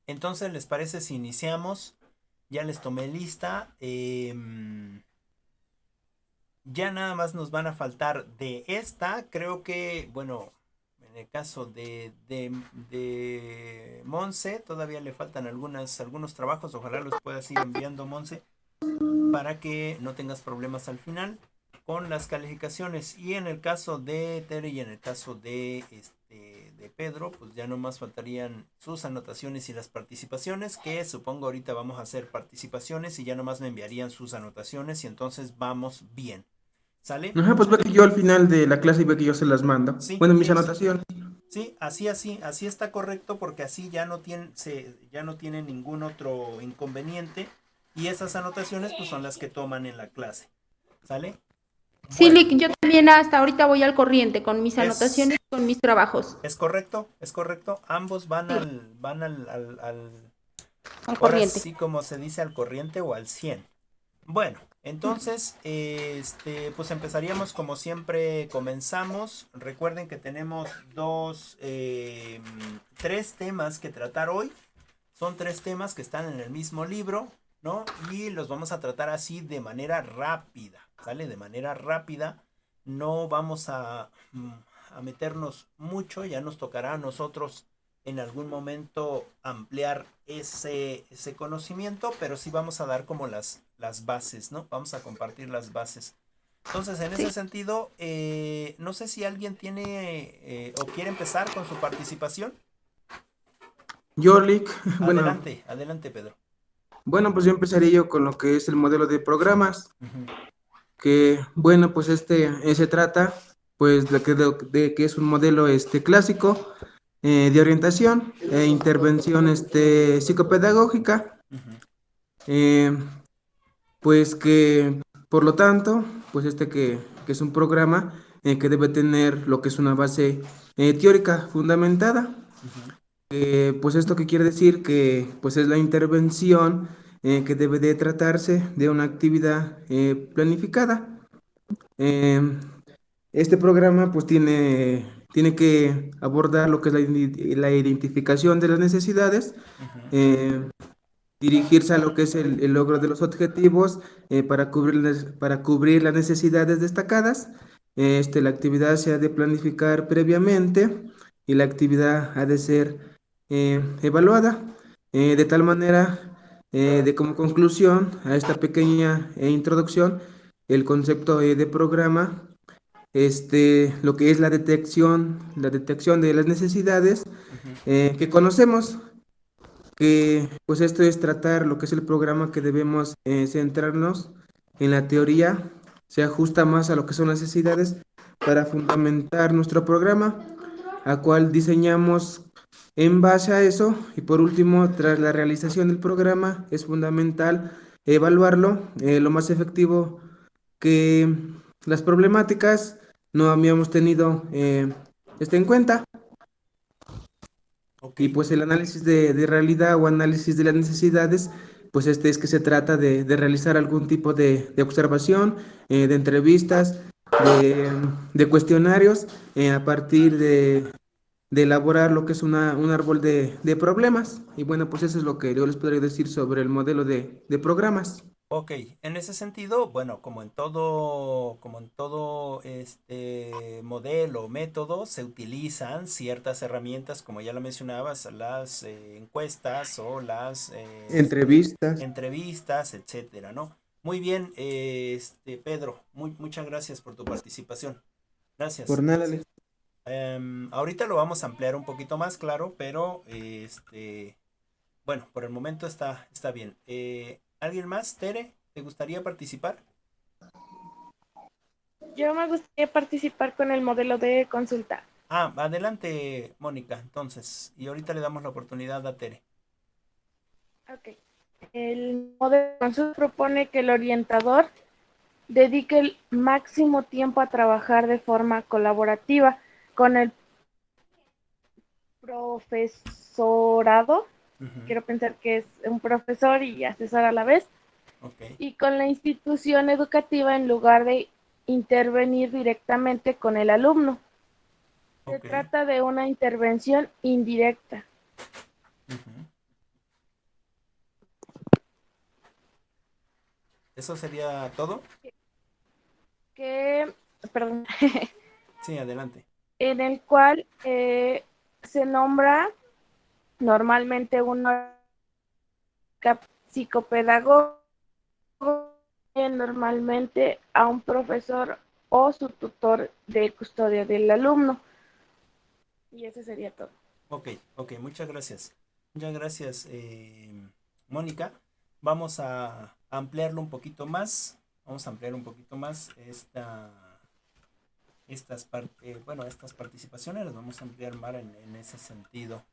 Entonces, ¿les parece si iniciamos? Ya les tomé lista. Ya nada más nos van a faltar de esta. Creo que, bueno, en el caso de Monse, todavía le faltan algunos trabajos. Ojalá los puedas ir enviando, Monse, para que no tengas problemas al final con las calificaciones. Y en el caso de Tere y en el caso de Pedro, pues ya nomás faltarían sus anotaciones y las participaciones, que supongo ahorita vamos a hacer participaciones y ya nomás me enviarían sus anotaciones y entonces vamos bien. ¿Sale? Ajá, pues ve que yo al final de la clase ve que yo se las mando. Sí, Bueno, mis sí, anotaciones. sí, así está correcto porque así ya no tienen ningún otro inconveniente y esas anotaciones pues son las que toman en la clase. ¿Sale? Sí, Bueno, Lick, yo también hasta ahorita voy al corriente con mis es, anotaciones, con mis trabajos. es correcto, es correcto. Ambos Sí, al ahora corriente. sí como se dice al corriente o al 100. Bueno, entonces, pues empezaríamos como siempre comenzamos. Recuerden que tenemos tres temas que tratar hoy. Son tres temas que están en el mismo libro, ¿no? Y los vamos a tratar así de manera rápida, ¿sale? De manera rápida. No vamos a meternos mucho, ya nos tocará a nosotros en algún momento ampliar ese conocimiento, pero sí vamos a dar como las bases, ¿no? Vamos a compartir las bases. Entonces, en ese Sí. sentido, no sé si alguien tiene o quiere empezar con su participación. Yorlik, bueno, Adelante, adelante, Pedro. bueno, pues yo empezaría yo con lo que es el modelo de programas, Ujú, que bueno, pues se trata pues de que es un modelo clásico de orientación e intervención psicopedagógica, ujú, eh, pues que por lo tanto, pues que es un programa que debe tener lo que es una base teórica fundamentada. ujú, Pues esto que quiere decir que pues es la intervención que debe de tratarse de una actividad planificada. Eh, este programa pues tiene que abordar lo que es la identificación de las necesidades, ujú, eh, dirigirse a lo que es el logro de los objetivos para cubrir las necesidades destacadas. La actividad se ha de planificar previamente y la actividad ha de ser evaluada de tal manera de como conclusión a esta pequeña introducción, el concepto de programa, lo que es la detección de las necesidades ujú. que conocemos, que pues esto es tratar lo que es el programa que debemos centrarnos en la teoría, se ajusta más a lo que son las necesidades para fundamentar nuestro programa, a cual diseñamos en base a eso. Y por último, tras la realización del programa, es fundamental evaluarlo lo más efectivo que las problemáticas no habíamos tenido en cuenta. Ok, Y pues el análisis de realidad o análisis de las necesidades, pues es que se trata de realizar algún tipo de observación, de entrevistas, de, de cuestionarios, a partir de elaborar lo que es un árbol de problemas. Y bueno, pues eso es lo que yo les podría decir sobre el modelo de programas. ok. En ese sentido, bueno, como en todo este modelo o método, se utilizan ciertas herramientas, como ya lo mencionabas, las encuestas o las Entrevistas, entrevistas, etcétera, ¿no? Muy bien, Pedro, muchas gracias por tu participación. por Gracias. nada. Ahorita lo vamos a ampliar un poquito más, claro, pero bueno, por el momento está bien. ¿Alguien más, Tere? ¿Te gustaría participar? Yo me gustaría participar con el modelo de consulta. Ah, adelante, Mónica, entonces. Y ahorita le damos la oportunidad a Tere. Ok. El modelo de consulta propone que el orientador dedique el máximo tiempo a trabajar de forma colaborativa con el profesorado. Ujú, Quiero pensar que es un profesor y asesor a la vez. ok, Y con la institución educativa en lugar de intervenir directamente con el alumno. Se ok. trata de una intervención indirecta. Ujú, ¿Eso sería todo? Que, perdón, Sí, adelante. en el cual se nombra normalmente un psicopedagogo, normalmente a un profesor o su tutor de custodia del alumno. Y eso sería todo. Ok, ok, muchas gracias. Muchas gracias, Mónica. Vamos a ampliarlo un poquito más. Vamos a ampliar un poquito más estas participaciones. Las vamos a ampliar más en ese sentido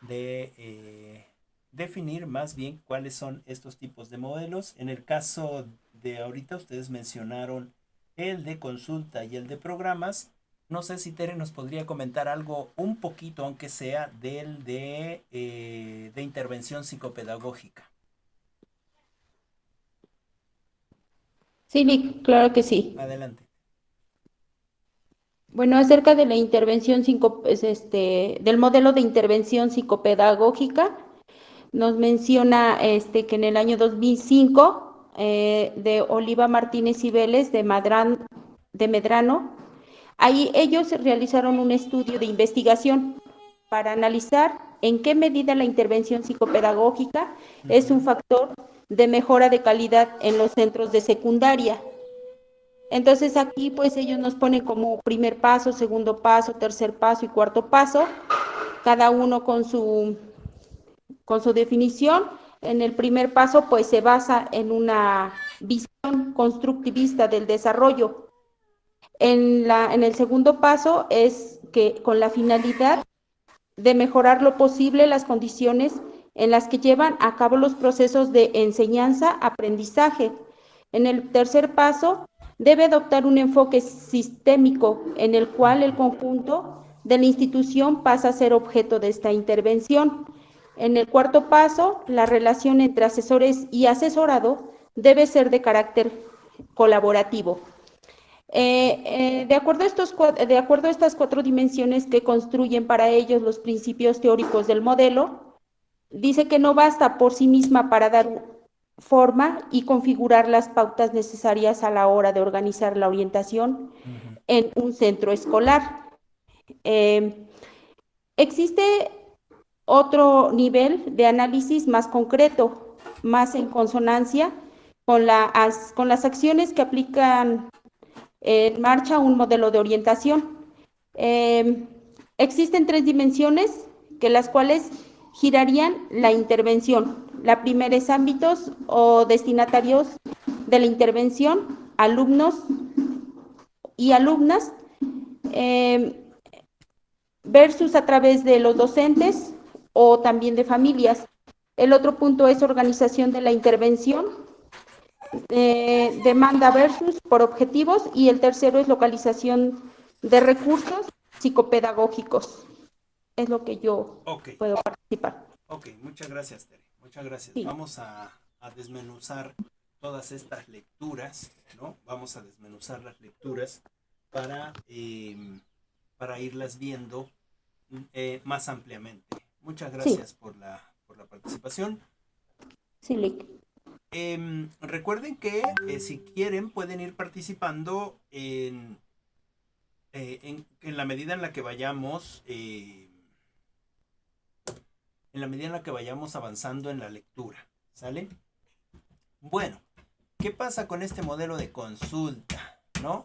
de definir más bien cuáles son estos tipos de modelos. En el caso de ahorita, ustedes mencionaron el de consulta y el de programas. No sé si Tere nos podría comentar algo un poquito, aunque sea del de intervención psicopedagógica. Sí, Lick, claro que sí. Adelante. Bueno, acerca de la intervención del modelo de intervención psicopedagógica, nos menciona que en el año 2005, de Oliva Martínez y Vélez de Medrano, ahí ellos realizaron un estudio de investigación para analizar en qué medida la intervención psicopedagógica es un factor de mejora de calidad en los centros de secundaria. Entonces aquí pues ellos nos ponen como primer paso, segundo paso, tercer paso y cuarto paso, cada uno con su definición. En el primer paso pues se basa en una visión constructivista del desarrollo. En el segundo paso es que con la finalidad de mejorar lo posible las condiciones en las que llevan a cabo los procesos de enseñanza-aprendizaje. En el tercer paso, debe adoptar un enfoque sistémico en el cual el conjunto de la institución pasa a ser objeto de esta intervención. En el cuarto paso, la relación entre asesores y asesorado debe ser de carácter colaborativo. De acuerdo a estas cuatro dimensiones que construyen para ellos los principios teóricos del modelo, dice que no basta por sí misma para dar forma y configurar las pautas necesarias a la hora de organizar la orientación Ujú. en un centro escolar. Eh, Existe otro nivel de análisis más concreto, más en consonancia con las acciones que aplican en marcha un modelo de orientación. Eh, Existen tres dimensiones que las cuales girarían la intervención. La primera es ámbitos o destinatarios de la intervención, alumnos y alumnas, eh, versus a través de los docentes o también de familias. El otro punto es organización de la intervención, demanda versus por objetivos, y el tercero es localización de recursos psicopedagógicos. Es lo que yo Ok, puedo participar. ok, muchas gracias, Tere. Muchas gracias. Sí, Vamos a desmenuzar todas estas lecturas, ¿no? Vamos a desmenuzar las lecturas para, para irlas viendo más ampliamente. Muchas sí, gracias por la participación. sí, Lick. Recuerden que si quieren pueden ir participando en la medida en la que vayamos en la medida en la que vayamos avanzando en la lectura, ¿sale? Bueno, ¿qué pasa con este modelo de consulta? ¿No?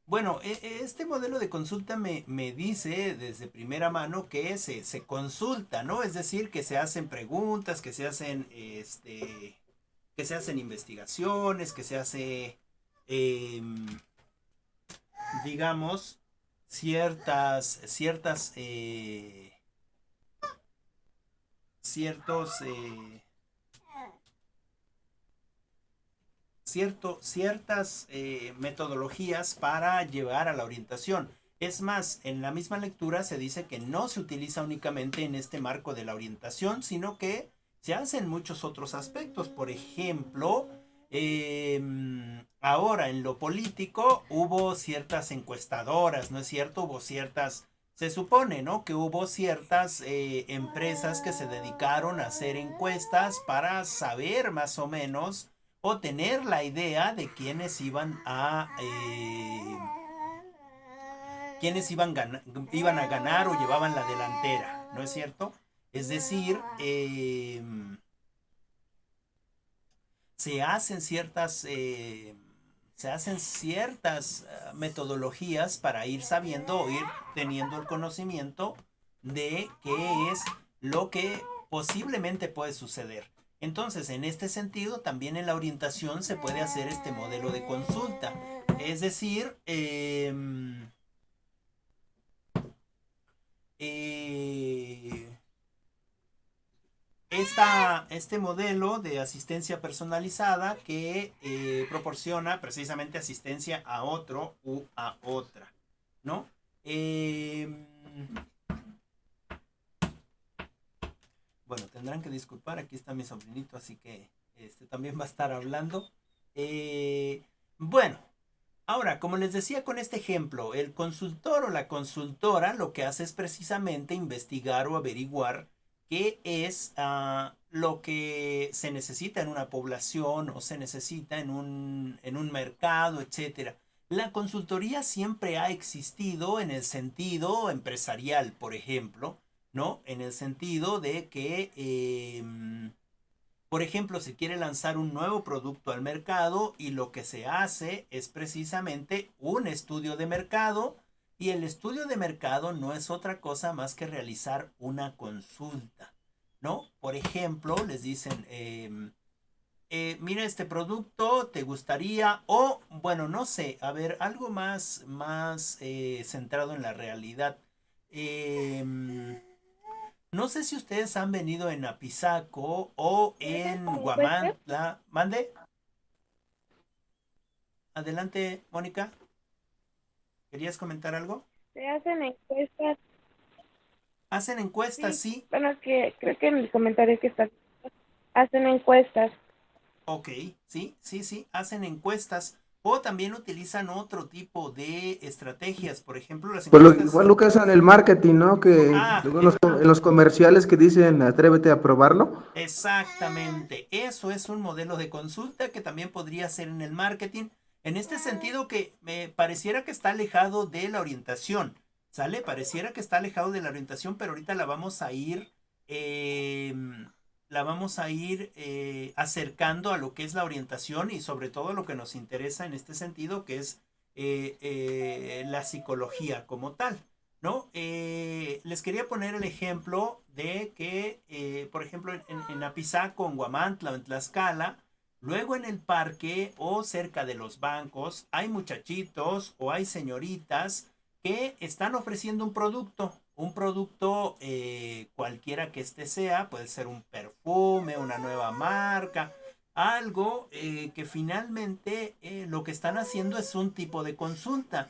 Bueno, este modelo de consulta me dice desde primera mano que se consulta, ¿no? Es decir, que se hacen preguntas, que se hacen investigaciones, que se hace, em, digamos, ciertos, ciertas metodologías para llevar a la orientación. Es más, en la misma lectura se dice que no se utiliza únicamente en este marco de la orientación, sino que se hacen muchos otros aspectos. Por ejemplo, ahora en lo político hubo ciertas encuestadoras, ¿no es cierto? Hubo ciertas se supone, ¿no? Que hubo ciertas empresas que se dedicaron a hacer encuestas para saber más o menos o tener la idea de quiénes iban a ganar o llevaban la delantera, ¿no es cierto? Es decir, se hacen ciertas, metodologías para ir sabiendo o ir teniendo el conocimiento de qué es lo que posiblemente puede suceder. Entonces, en este sentido, también en la orientación se puede hacer este modelo de consulta. Es decir, este modelo de asistencia personalizada que proporciona precisamente asistencia a otro u a otra, ¿no? Bueno, tendrán que disculpar, aquí está mi sobrinito, así que también va a estar hablando. Bueno, ahora, como les decía con este ejemplo, el consultor o la consultora lo que hace es precisamente investigar o averiguar qué es lo que se necesita en una población o se necesita en un mercado, etcétera. La consultoría siempre ha existido en el sentido empresarial, por ejemplo, ¿no? En el sentido de que por ejemplo, se quiere lanzar un nuevo producto al mercado y lo que se hace es precisamente un estudio de mercado y el estudio de mercado no es otra cosa más que realizar una consulta, ¿no? Por ejemplo, les dicen, mira este producto, ¿te gustaría? O, bueno, no sé, a ver, algo más centrado en la realidad. No sé si ustedes han venido en Apizaco o en Encuestas, Guamantla. ¿Mande? Adelante, Mónica. ¿Querías comentar algo? se hacen encuestas, Hacen encuestas, sí, sí. bueno, es que creo que en el comentario que está, hacen encuestas. Ok, sí, sí, sí. Hacen encuestas. O también utilizan otro tipo de estrategias. Por ejemplo, las Pues encuestas. igual lo que hacen en el marketing, ¿no? Que Ah, luego en los comerciales que dicen atrévete a probarlo. exactamente, eso es un modelo de consulta que también podría ser en el marketing, en este sentido que me pareciera que está alejado de la orientación, ¿sale? Pareciera que está alejado de la orientación, pero ahorita eh, acercando a lo que es la orientación y sobre todo lo que nos interesa en este sentido, que es la psicología como tal. ¿No? Les quería poner el ejemplo de que, por ejemplo, en Apizaco, en Guamantla o en Tlaxcala, luego en el parque o cerca de los bancos hay muchachitos o hay señoritas que están ofreciendo un producto cualquiera que este sea, puede ser un perfume, una nueva marca, algo que finalmente lo que están haciendo es un tipo de consulta.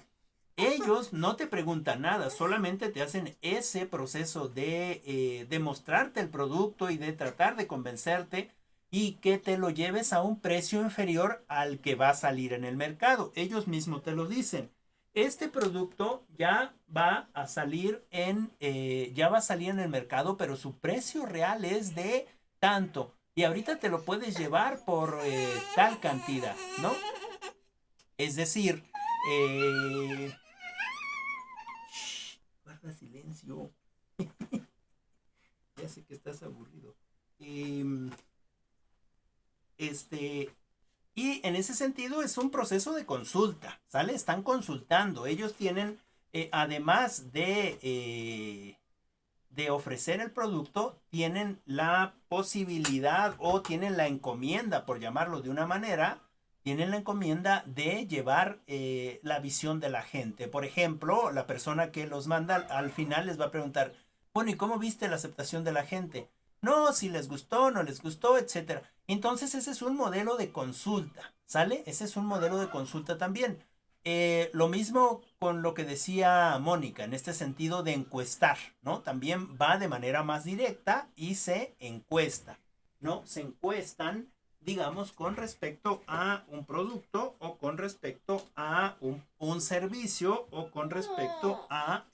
Ellos no te preguntan nada, solamente te hacen ese proceso de mostrarte el producto y de tratar de convencerte y que te lo lleves a un precio inferior al que va a salir en el mercado. Ellos mismos te lo dicen. Este producto ya va a salir en el mercado, pero su precio real es de tanto. Y ahorita te lo puedes llevar por tal cantidad, ¿no? Es decir, eh, guarda silencio. Ya sé que estás aburrido. Eh, este, y en ese sentido es un proceso de consulta, ¿sale? Están consultando. Ellos tienen, además de ofrecer el producto, tienen la posibilidad o tienen la encomienda, por llamarlo de una manera, tienen la encomienda de llevar la visión de la gente. Por ejemplo, la persona que los manda al final les va a preguntar, bueno, ¿y cómo viste la aceptación de la gente? No, si les gustó, no les gustó, etcétera. Entonces ese es un modelo de consulta, ¿sale? Ese es un modelo de consulta también. Lo mismo con lo que decía Mónica, en este sentido de encuestar, ¿no? También va de manera más directa y se encuesta, ¿no? Se encuestan digamos, con respecto a un producto o con respecto a un servicio o con respecto a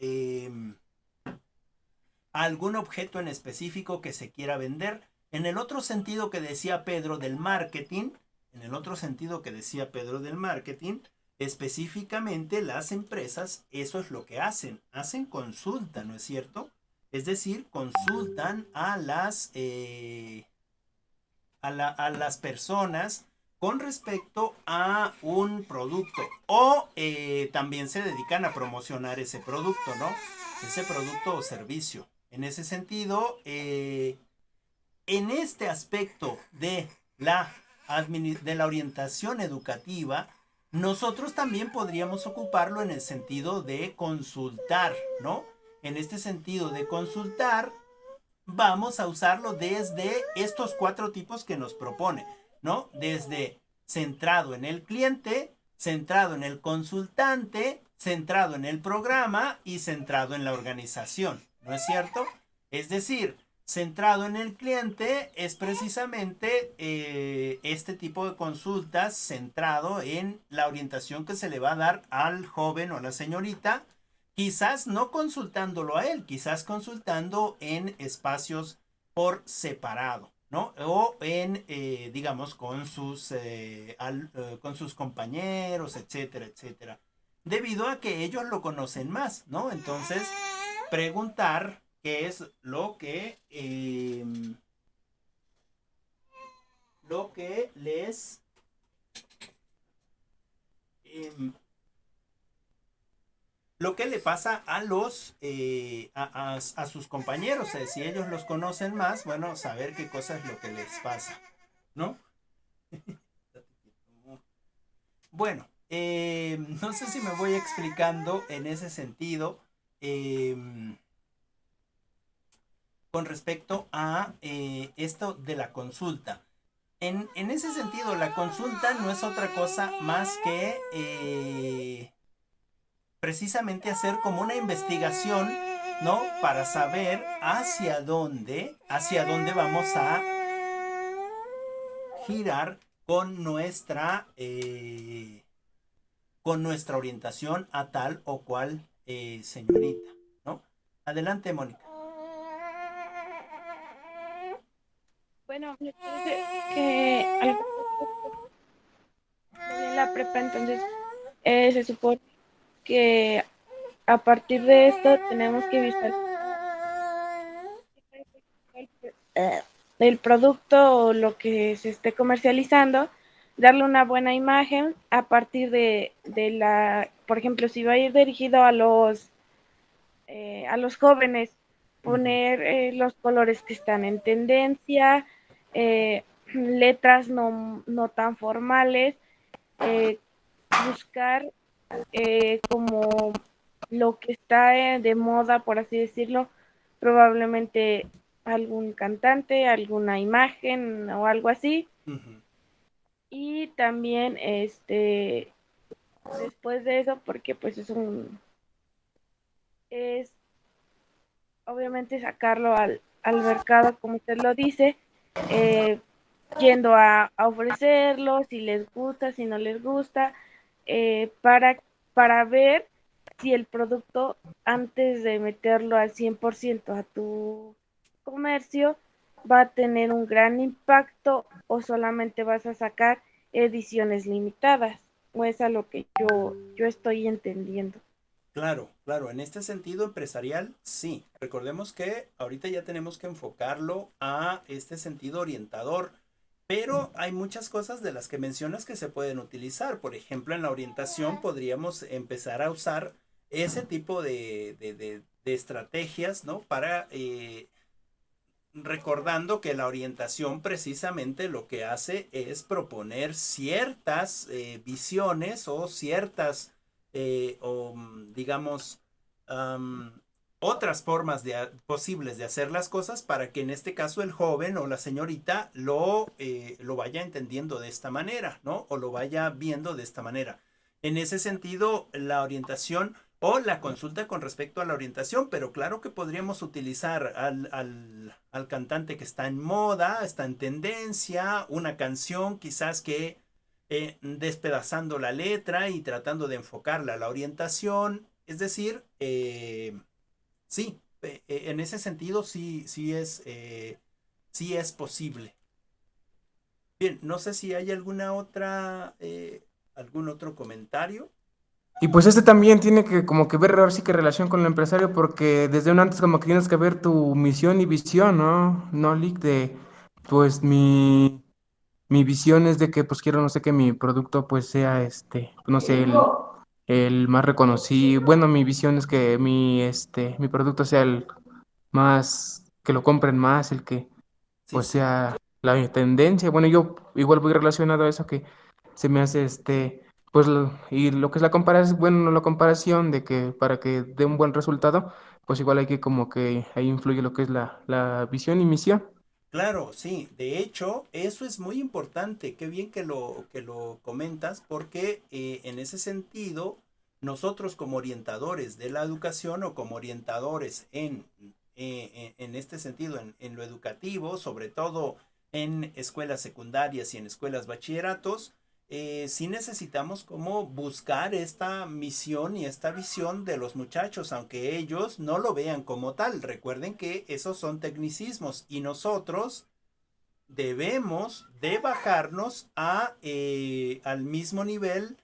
algún objeto en específico que se quiera vender. En el otro sentido que decía Pedro del marketing, específicamente las empresas, eso es lo que hacen consulta, ¿no es cierto? Es decir, consultan a las personas con respecto a un producto o también se dedican a promocionar ese producto, ¿no? Ese producto o servicio. En ese sentido, en este aspecto de la orientación educativa, nosotros también podríamos ocuparlo en el sentido de consultar, ¿no? En este sentido de consultar, vamos a usarlo desde estos 4 tipos que nos propone, ¿no? Desde centrado en el cliente, centrado en el consultante, centrado en el programa y centrado en la organización, ¿no es cierto? Es decir, centrado en el cliente es precisamente este tipo de consultas centrado en la orientación que se le va a dar al joven o a la señorita, quizás no consultándolo a él, quizás consultando en espacios por separado, ¿no? O en, digamos, con sus compañeros, etcétera, etcétera. Debido a que ellos lo conocen más, ¿no? Entonces, preguntar qué es lo que les lo que le pasa a a sus compañeros. Si ellos los conocen más, bueno, saber qué cosa es lo que les pasa, ¿no? Bueno, no sé si me voy explicando en ese sentido con respecto a esto de la consulta. En ese sentido, la consulta no es otra cosa más que precisamente hacer como una investigación, ¿no? Para saber hacia dónde vamos a girar con nuestra orientación a tal o cual señorita, ¿no? Adelante, Mónica. Bueno, me parece que en la prepa, entonces se supone que a partir de esto tenemos que visualizar el producto o lo que se esté comercializando, darle una buena imagen a partir de por ejemplo, si va a ir dirigido a los jóvenes, poner los colores que están en tendencia, letras no tan formales, buscar como lo que está de moda, por así decirlo, probablemente algún cantante, alguna imagen o algo así. Uh-huh. Y también después de eso, porque pues es obviamente sacarlo al mercado, como usted lo dice, yendo a ofrecerlo, si les gusta, si no les gusta, para ver si el producto, antes de meterlo al 100% a tu comercio, va a tener un gran impacto o solamente vas a sacar ediciones limitadas, o es a lo que yo estoy entendiendo. Claro, claro, en este sentido empresarial, sí. Recordemos que ahorita ya tenemos que enfocarlo a este sentido orientador, pero hay muchas cosas de las que mencionas que se pueden utilizar. Por ejemplo, en la orientación podríamos empezar a usar ese tipo de estrategias, ¿no? Para recordando que la orientación precisamente lo que hace es proponer ciertas visiones o ciertas, digamos, otras formas posibles de hacer las cosas para que en este caso el joven o la señorita lo vaya entendiendo de esta manera, ¿no? O lo vaya viendo de esta manera. En ese sentido, la orientación o la consulta con respecto a la orientación, pero claro que podríamos utilizar al cantante que está en moda, está en tendencia, una canción quizás que despedazando la letra y tratando de enfocarla a la orientación, es decir, sí, en ese sentido sí es posible. Bien, no sé si hay algún otro comentario. Y pues este también tiene que como que ver ahora sí que relación con el empresario, porque desde un antes como que tienes que ver tu misión y visión, ¿no? No, Lick, de pues mi visión es de que pues quiero, no sé, que mi producto pues sea no sé, el más reconocido. Bueno, mi visión es que mi producto sea el más, que lo compren más, el que Sí, pues sí. sea la tendencia. Bueno, yo igual voy relacionado a eso que se me hace pues y lo que es la comparación, bueno, no la comparación de que para que dé un buen resultado, pues igual hay que como que ahí influye lo que es la visión y misión. Claro, sí. De hecho, eso es muy importante. Qué bien que lo comentas, porque en ese sentido, nosotros como orientadores de la educación o como orientadores en este sentido, en lo educativo, sobre todo en escuelas secundarias y en escuelas bachilleratos, sí necesitamos como buscar esta misión y esta visión de los muchachos, aunque ellos no lo vean como tal. Recuerden que esos son tecnicismos y nosotros debemos de bajarnos al mismo nivel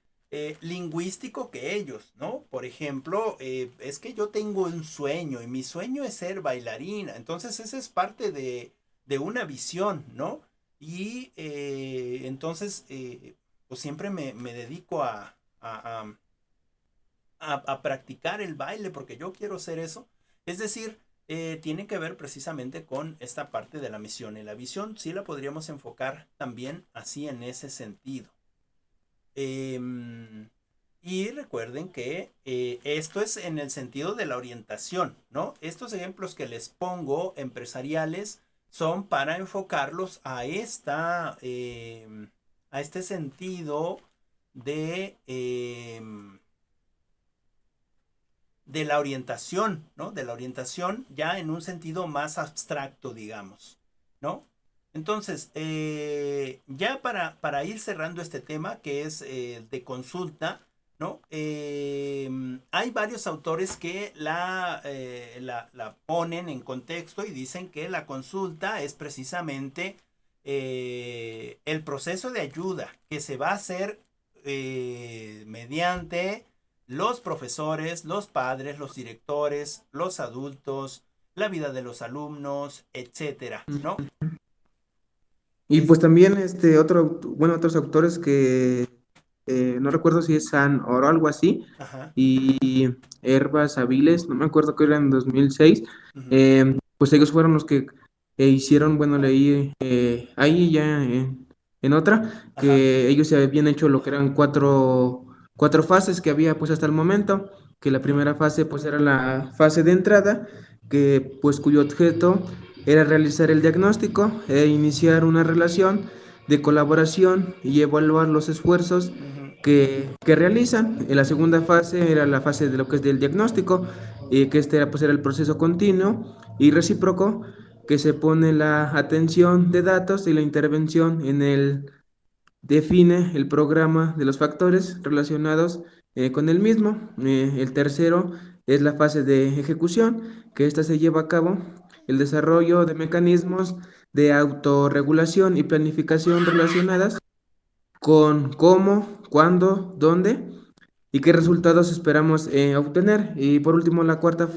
lingüístico que ellos, ¿no? Por ejemplo, es que yo tengo un sueño y mi sueño es ser bailarina, entonces esa es parte de una visión, ¿no? Y entonces, pues siempre me dedico a practicar el baile porque yo quiero hacer eso. Es decir, tiene que ver precisamente con esta parte de la misión y la visión. Sí la podríamos enfocar también así en ese sentido. Eh, y recuerden que esto es en el sentido de la orientación, ¿no? Estos ejemplos que les pongo empresariales son para enfocarlos a este sentido de, de la orientación, ¿no? De la orientación ya en un sentido más abstracto, digamos, ¿no? Entonces, ya para ir cerrando este tema, que es de consulta, ¿no? Hay varios autores que la ponen en contexto y dicen que la consulta es precisamente el proceso de ayuda que se va a hacer mediante los profesores, los padres, los directores, los adultos, la vida de los alumnos, etcétera, ¿no? Y Es, pues también bueno, otros autores que no recuerdo si es San o algo así, ajá, y Herbas Aviles, no me acuerdo que era en 2006, ujú, pues ellos fueron los que hicieron, bueno, leí ahí ya en otra, ajá, que ellos se habían hecho lo que eran cuatro fases que había pues hasta el momento, que la ujú, primera fase pues era la fase de entrada, que pues cuyo objeto era realizar el diagnóstico e iniciar una relación de colaboración y evaluar los esfuerzos ujú, que realizan. En la segunda fase era la fase de lo que es del diagnóstico, que pues, era el proceso continuo y recíproco, que se pone la atención de datos y la intervención en el define el programa de los factores relacionados con el mismo. El tercero es la fase de ejecución, que esta se lleva a cabo el desarrollo de mecanismos de autorregulación y planificación relacionadas con cómo, cuándo, dónde y qué resultados esperamos obtener. Y por último, la cuarta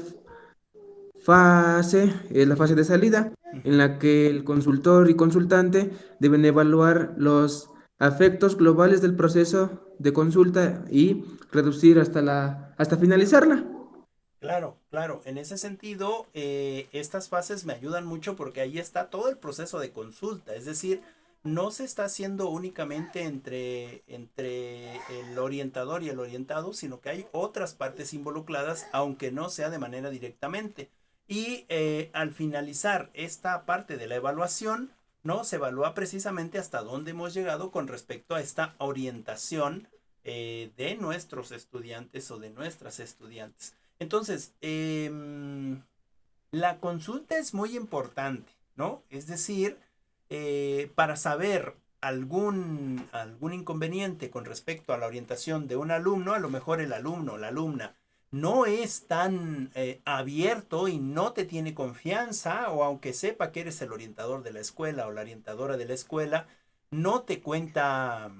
fase es la fase ujú, de salida, en ujú. la que el consultor y consultante deben evaluar los efectos globales del proceso de consulta y reducir hasta finalizarla. Claro, claro. En ese sentido, estas fases me ayudan mucho porque ahí está todo el proceso de consulta. Es decir, no se está haciendo únicamente entre el orientador y el orientado, sino que hay otras partes involucradas, aunque no sea de manera directamente. Y al finalizar esta parte de la evaluación, ¿no? Se evalúa precisamente hasta dónde hemos llegado con respecto a esta orientación de nuestros estudiantes o de nuestras estudiantes. Entonces, la consulta es muy importante, ¿no? Es decir, para saber algún inconveniente con respecto a la orientación de un alumno, a lo mejor el alumno o la alumna no es tan abierto y no te tiene confianza, o aunque sepa que eres el orientador de la escuela o la orientadora de la escuela, no te cuenta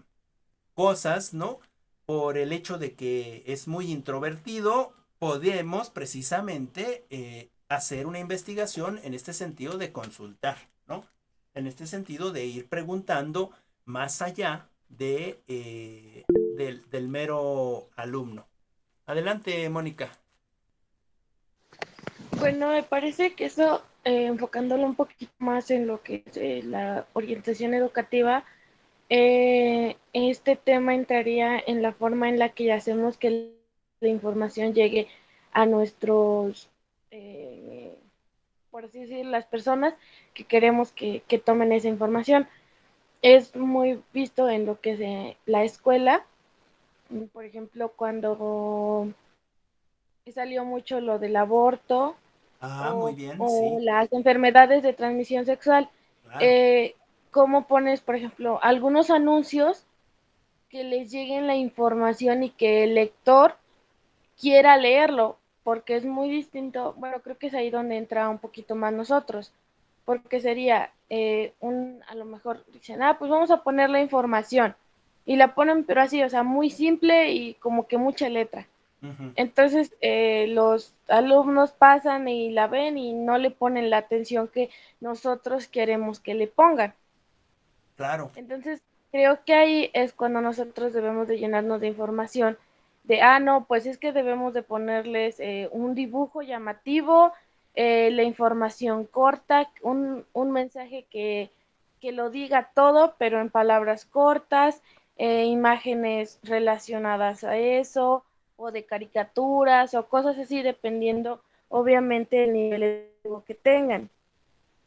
cosas, ¿no? Por el hecho de que es muy introvertido, podemos precisamente hacer una investigación en este sentido de consultar, ¿no? En este sentido de ir preguntando más allá del mero alumno. Adelante, Mónica. Bueno, me parece que eso, enfocándolo un poquito más en lo que es la orientación educativa, este tema entraría en la forma en la que hacemos que la información llegue a nuestros, por así decir, las personas que queremos que tomen esa información. Es muy visto en lo que es la escuela, por ejemplo, cuando salió mucho lo del aborto Ah, muy bien, o sí, las enfermedades de transmisión sexual. claro. Eh, ¿Cómo pones, por ejemplo, algunos anuncios que les lleguen la información y que el lector quiera leerlo? Porque es muy distinto, bueno, creo que es ahí donde entra un poquito más nosotros, porque sería a lo mejor dicen, pues vamos a poner la información, y la ponen, pero así, o sea, muy simple y como que mucha letra. Ujú, Entonces, los alumnos pasan y la ven y no le ponen la atención que nosotros queremos que le pongan. claro. Entonces, creo que ahí es cuando nosotros debemos de llenarnos de información de, no, pues es que debemos de ponerles un dibujo llamativo, la información corta, un mensaje que lo diga todo, pero en palabras cortas, imágenes relacionadas a eso, o de caricaturas, o cosas así, dependiendo, obviamente, del nivel educativo que tengan.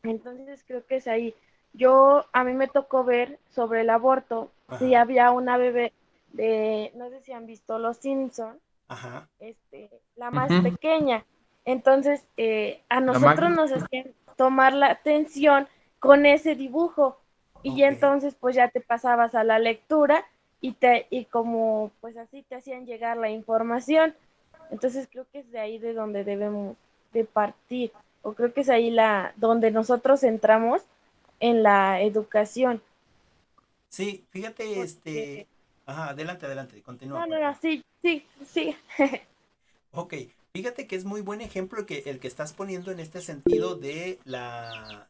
Entonces creo que es ahí. A mí me tocó ver sobre el aborto, si Ajá, había una bebé no sé si han visto Los Simpson, ajá. la más Ujú. pequeña. Entonces, a La nosotros Maggie. nos hacían tomar la atención con ese dibujo, y ya Ok. entonces pues ya te pasabas a la lectura y como pues así te hacían llegar la información. Entonces creo que es de ahí de donde debemos de partir, o creo que es ahí donde nosotros entramos en la educación, Sí, fíjate, porque ajá, adelante, adelante, continúa, no, no, no, continúa. sí, sí, sí. Ok, fíjate que es muy buen ejemplo el que estás poniendo en este sentido de la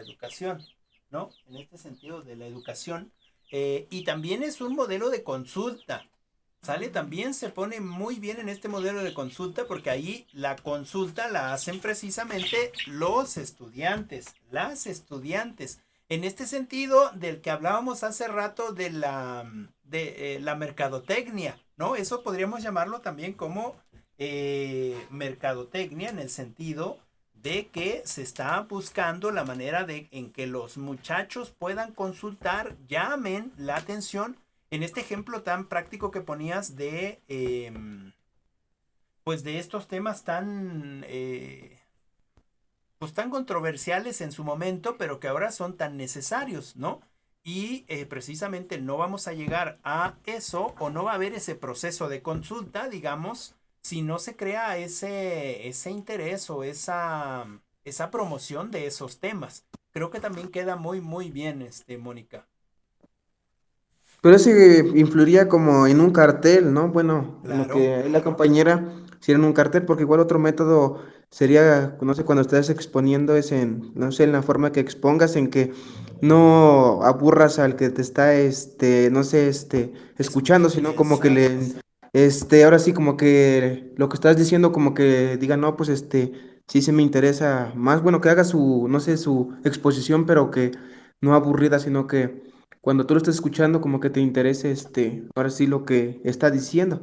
educación, ¿no? En este sentido de la educación. Y también es un modelo de consulta, ¿sale? También se pone muy bien en este modelo de consulta porque ahí la consulta la hacen precisamente los estudiantes, las estudiantes. En este sentido del que hablábamos hace rato de la mercadotecnia, ¿no? Eso podríamos llamarlo también como mercadotecnia en el sentido de que se está buscando la manera en que los muchachos puedan consultar, llamen la atención en este ejemplo tan práctico que ponías pues de estos temas pues tan controversiales en su momento, pero que ahora son tan necesarios, ¿no? Y precisamente no vamos a llegar a eso o no va a haber ese proceso de consulta, digamos, si no se crea ese interés o esa promoción de esos temas. Creo que también queda muy, muy bien, Mónica. Pero ese influiría como en un cartel, ¿no? Bueno, en lo Claro. que la compañera hiciera en un cartel, porque igual otro método sería, no sé, cuando estás exponiendo es en, no sé, en la forma que expongas, en que no aburras al que te está, no sé, escuchando, sino como que Exacto. ahora sí como que lo que estás diciendo como que diga, no, pues sí se me interesa más, bueno, que haga su, no sé, su exposición, pero que no aburrida, sino que cuando tú lo estás escuchando, como que te interese, ahora sí lo que está diciendo.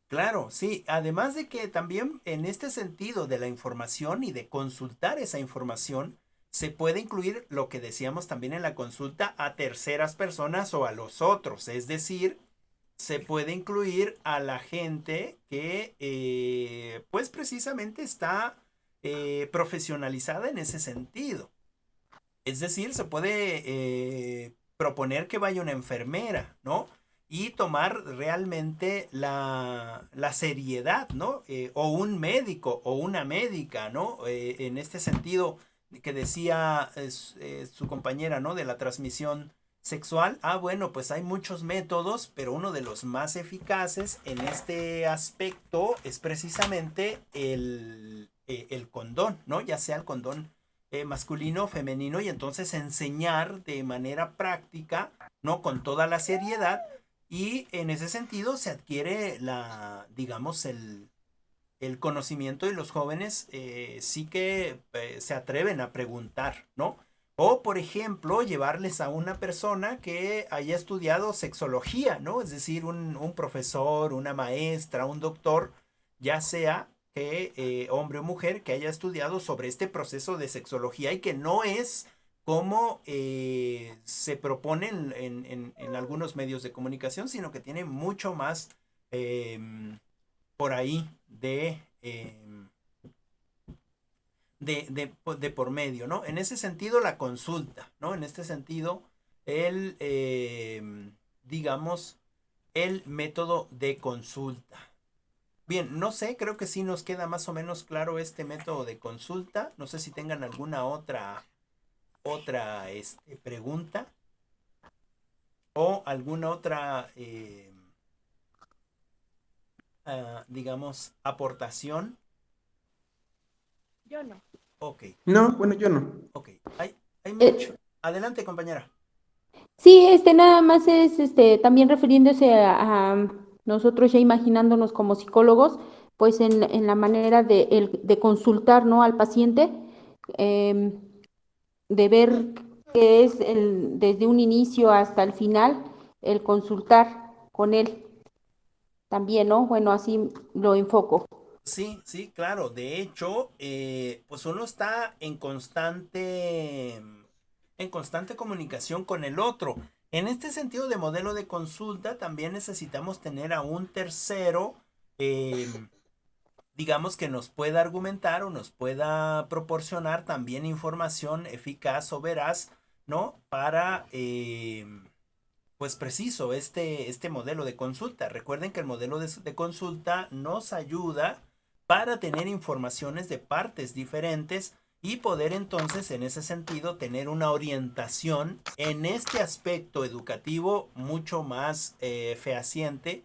Claro, sí. Además de que también en este sentido de la información y de consultar esa información, se puede incluir lo que decíamos también en la consulta a terceras personas o a los otros. Es decir, se puede incluir a la gente que pues precisamente está profesionalizada en ese sentido. Es decir, se puede proponer que vaya una enfermera, ¿no? Y tomar realmente la seriedad, ¿no? O un médico o una médica, ¿no? En este sentido que decía su compañera, ¿no? De la transmisión sexual. Ah, bueno, pues hay muchos métodos, pero uno de los más eficaces en este aspecto es precisamente el condón, ¿no? Ya sea el condón masculino o femenino, y entonces enseñar de manera práctica, ¿no? Con toda la seriedad, y en ese sentido se adquiere digamos, el conocimiento, y los jóvenes sí que se atreven a preguntar, ¿no? O, por ejemplo, llevarles a una persona que haya estudiado sexología, ¿no? Es decir, un profesor, una maestra, un doctor, ya sea que hombre o mujer, que haya estudiado sobre este proceso de sexología, y que no es como se propone en algunos medios de comunicación, sino que tiene mucho más por ahí de por medio, ¿no? En ese sentido, la consulta, ¿no? En este sentido, el, digamos, el método de consulta. Bien, no sé, creo que sí nos queda más o menos claro este método de consulta. No sé si tengan alguna otra pregunta o alguna otra, digamos, aportación. Yo no. Ok, No, bueno, yo no. ok. Hay mucho. Eh, Adelante, compañera. sí, nada más es también refiriéndose a nosotros ya imaginándonos como psicólogos, pues en la manera de consultar, ¿no? Al paciente, em, de ver qué es desde un inicio hasta el final, el consultar con él también, ¿no? Bueno, así lo enfoco. Sí, sí, claro. De hecho, pues uno está en constante comunicación con el otro. En este sentido de modelo de consulta, también necesitamos tener a un tercero, eh, digamos, que nos pueda argumentar o nos pueda proporcionar también información eficaz o veraz, ¿no? Para, pues preciso, este modelo de consulta. Recuerden que el modelo de consulta nos ayuda para tener informaciones de partes diferentes, y poder entonces en ese sentido tener una orientación en este aspecto educativo mucho más fehaciente,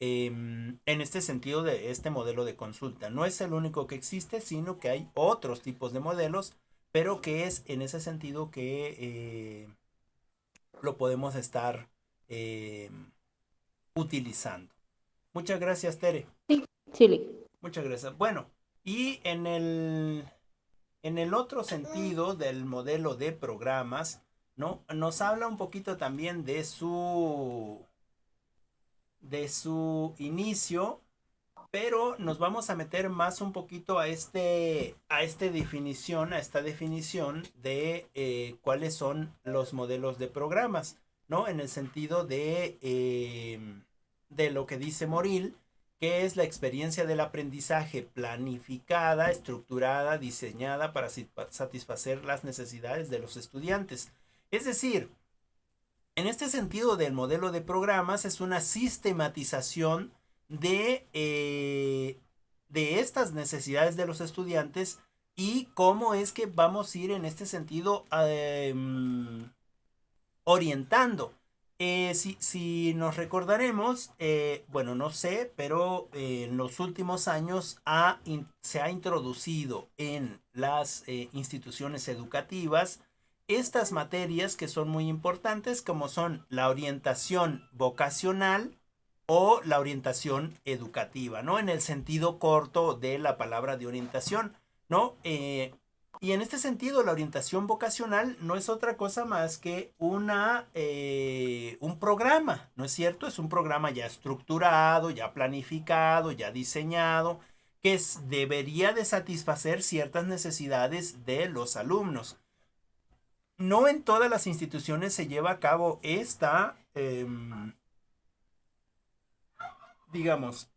en este sentido de este modelo de consulta. No es el único que existe, sino que hay otros tipos de modelos, pero que es en ese sentido que lo podemos estar eh, utilizando. Muchas gracias, Tere. Sí, sí. Muchas gracias. Bueno, y en el otro sentido del modelo de programas, ¿no? Nos habla un poquito también de su inicio, pero nos vamos a meter más un poquito a esta definición de cuáles son los modelos de programas, ¿no? En el sentido de lo que dice Moril, que es la experiencia del aprendizaje planificada, estructurada, diseñada para satisfacer las necesidades de los estudiantes. Es decir, en este sentido del modelo de programas es una sistematización de estas necesidades de los estudiantes, y cómo es que vamos a ir en este sentido orientando. Si nos recordaremos, bueno, no sé, pero en los últimos años se ha introducido en las instituciones educativas estas materias que son muy importantes, como son la orientación vocacional o la orientación educativa, ¿no? En el sentido corto de la palabra de orientación, ¿no? Y en este sentido, la orientación vocacional no es otra cosa más que un programa, ¿no es cierto? Es un programa ya estructurado, ya planificado, ya diseñado, que debería de satisfacer ciertas necesidades de los alumnos. No en todas las instituciones se lleva a cabo digamos,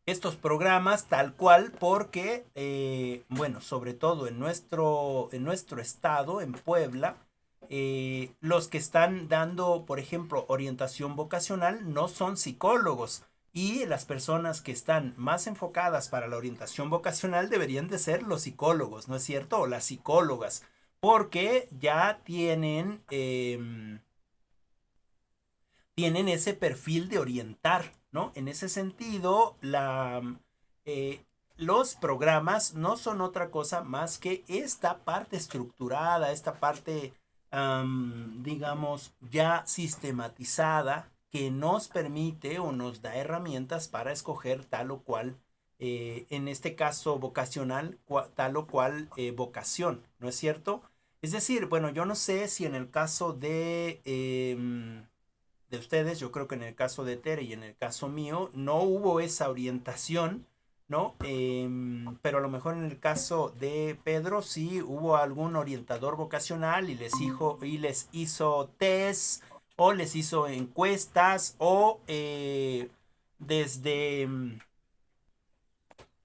estos programas tal cual porque, bueno, sobre todo en nuestro estado, en Puebla, los que están dando, por ejemplo, orientación vocacional no son psicólogos y las personas que están más enfocadas para la orientación vocacional deberían de ser los psicólogos, ¿no es cierto? O las psicólogas, porque ya tienen ese perfil de orientar, ¿no? En ese sentido, eh, los programas no son otra cosa más que esta parte estructurada, esta parte, digamos, ya sistematizada que nos permite o nos da herramientas para escoger tal o cual, en este caso vocacional, tal o cual vocación, ¿no es cierto? Es decir, bueno, yo no sé si en el caso de ustedes, yo creo que en el caso de Tere y en el caso mío, no hubo esa orientación, ¿no? Pero a lo mejor en el caso de Pedro sí hubo algún orientador vocacional y les hizo test o les hizo encuestas o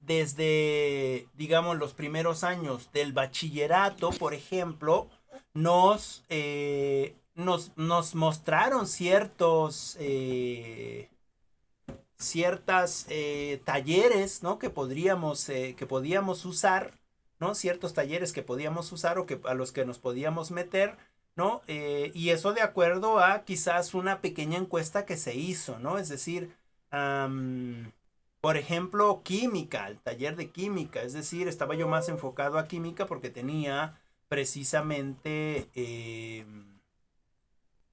desde, digamos, los primeros años del bachillerato, por ejemplo, nos mostraron ciertas talleres, ¿no? Que podíamos usar, ¿no? Ciertos talleres que podíamos usar o a los que nos podíamos meter, ¿no? Y eso de acuerdo a quizás una pequeña encuesta que se hizo, ¿no? Es decir, por ejemplo, química, el taller de química, es decir, estaba yo más enfocado a química porque tenía precisamente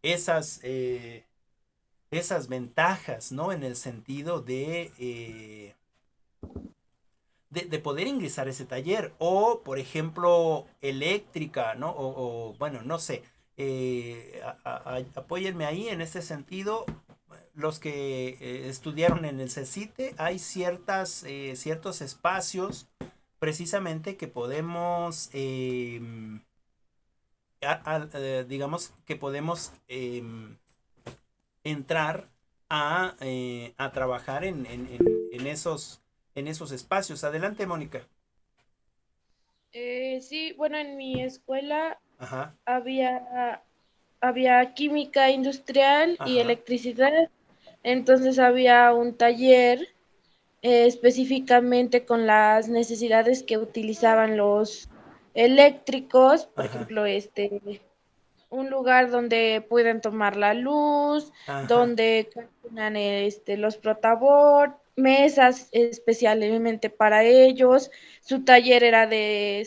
esas, esas ventajas, ¿no? En el sentido de poder ingresar a ese taller. O, por ejemplo, eléctrica, ¿no? Bueno, no sé. Apóyenme ahí en este sentido. Los que estudiaron en el CECITE, hay ciertos espacios precisamente que podemos, digamos, que podemos entrar a trabajar en esos espacios. Adelante, Mónica. Sí, bueno, en mi escuela Ajá, había química industrial y ajá, electricidad, entonces había un taller específicamente con las necesidades que utilizaban los eléctricos, por ajá, ejemplo, un lugar donde puedan tomar la luz, ajá, donde calculan los protabord, mesas especialmente para ellos. Su taller era de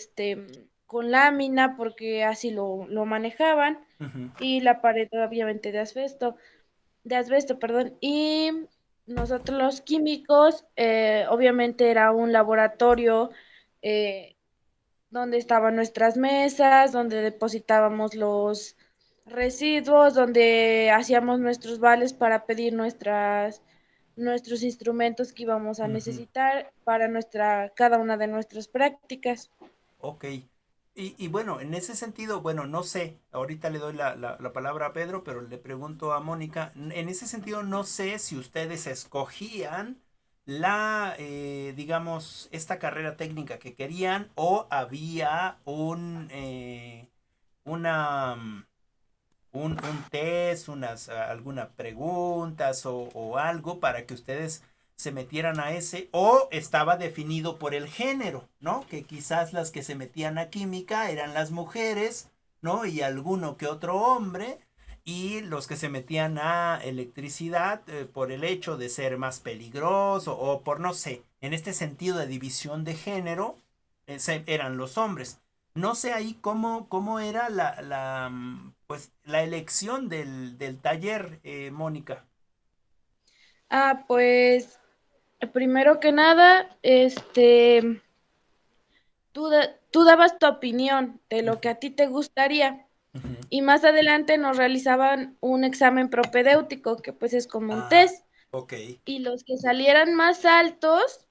con lámina porque así lo manejaban ujú, y la pared obviamente de asbesto, perdón. Y nosotros los químicos, obviamente era un laboratorio eh, donde estaban nuestras mesas, donde depositábamos los residuos, donde hacíamos nuestros vales para pedir nuestros instrumentos que íbamos a ujú. necesitar para cada una de nuestras prácticas. Ok. Y bueno, en ese sentido, bueno, no sé, ahorita le doy la palabra a Pedro, pero le pregunto a Mónica, en ese sentido no sé si ustedes escogían digamos, esta carrera técnica que querían o había una, un test, algunas preguntas o algo para que ustedes se metieran a ese, o estaba definido por el género, ¿no? Que quizás las que se metían a química eran las mujeres, ¿no? Y alguno que otro hombre, y los que se metían a electricidad por el hecho de ser más peligroso o por no sé, en este sentido de división de género, eran los hombres. No sé ahí cómo era pues, la elección del taller, Mónica. Pues primero que nada, tú dabas tu opinión de lo que a ti te gustaría. Ujú. Y más adelante nos realizaban un examen propedéutico, que pues es como un Ah, test, ok. y los que salieran más altos,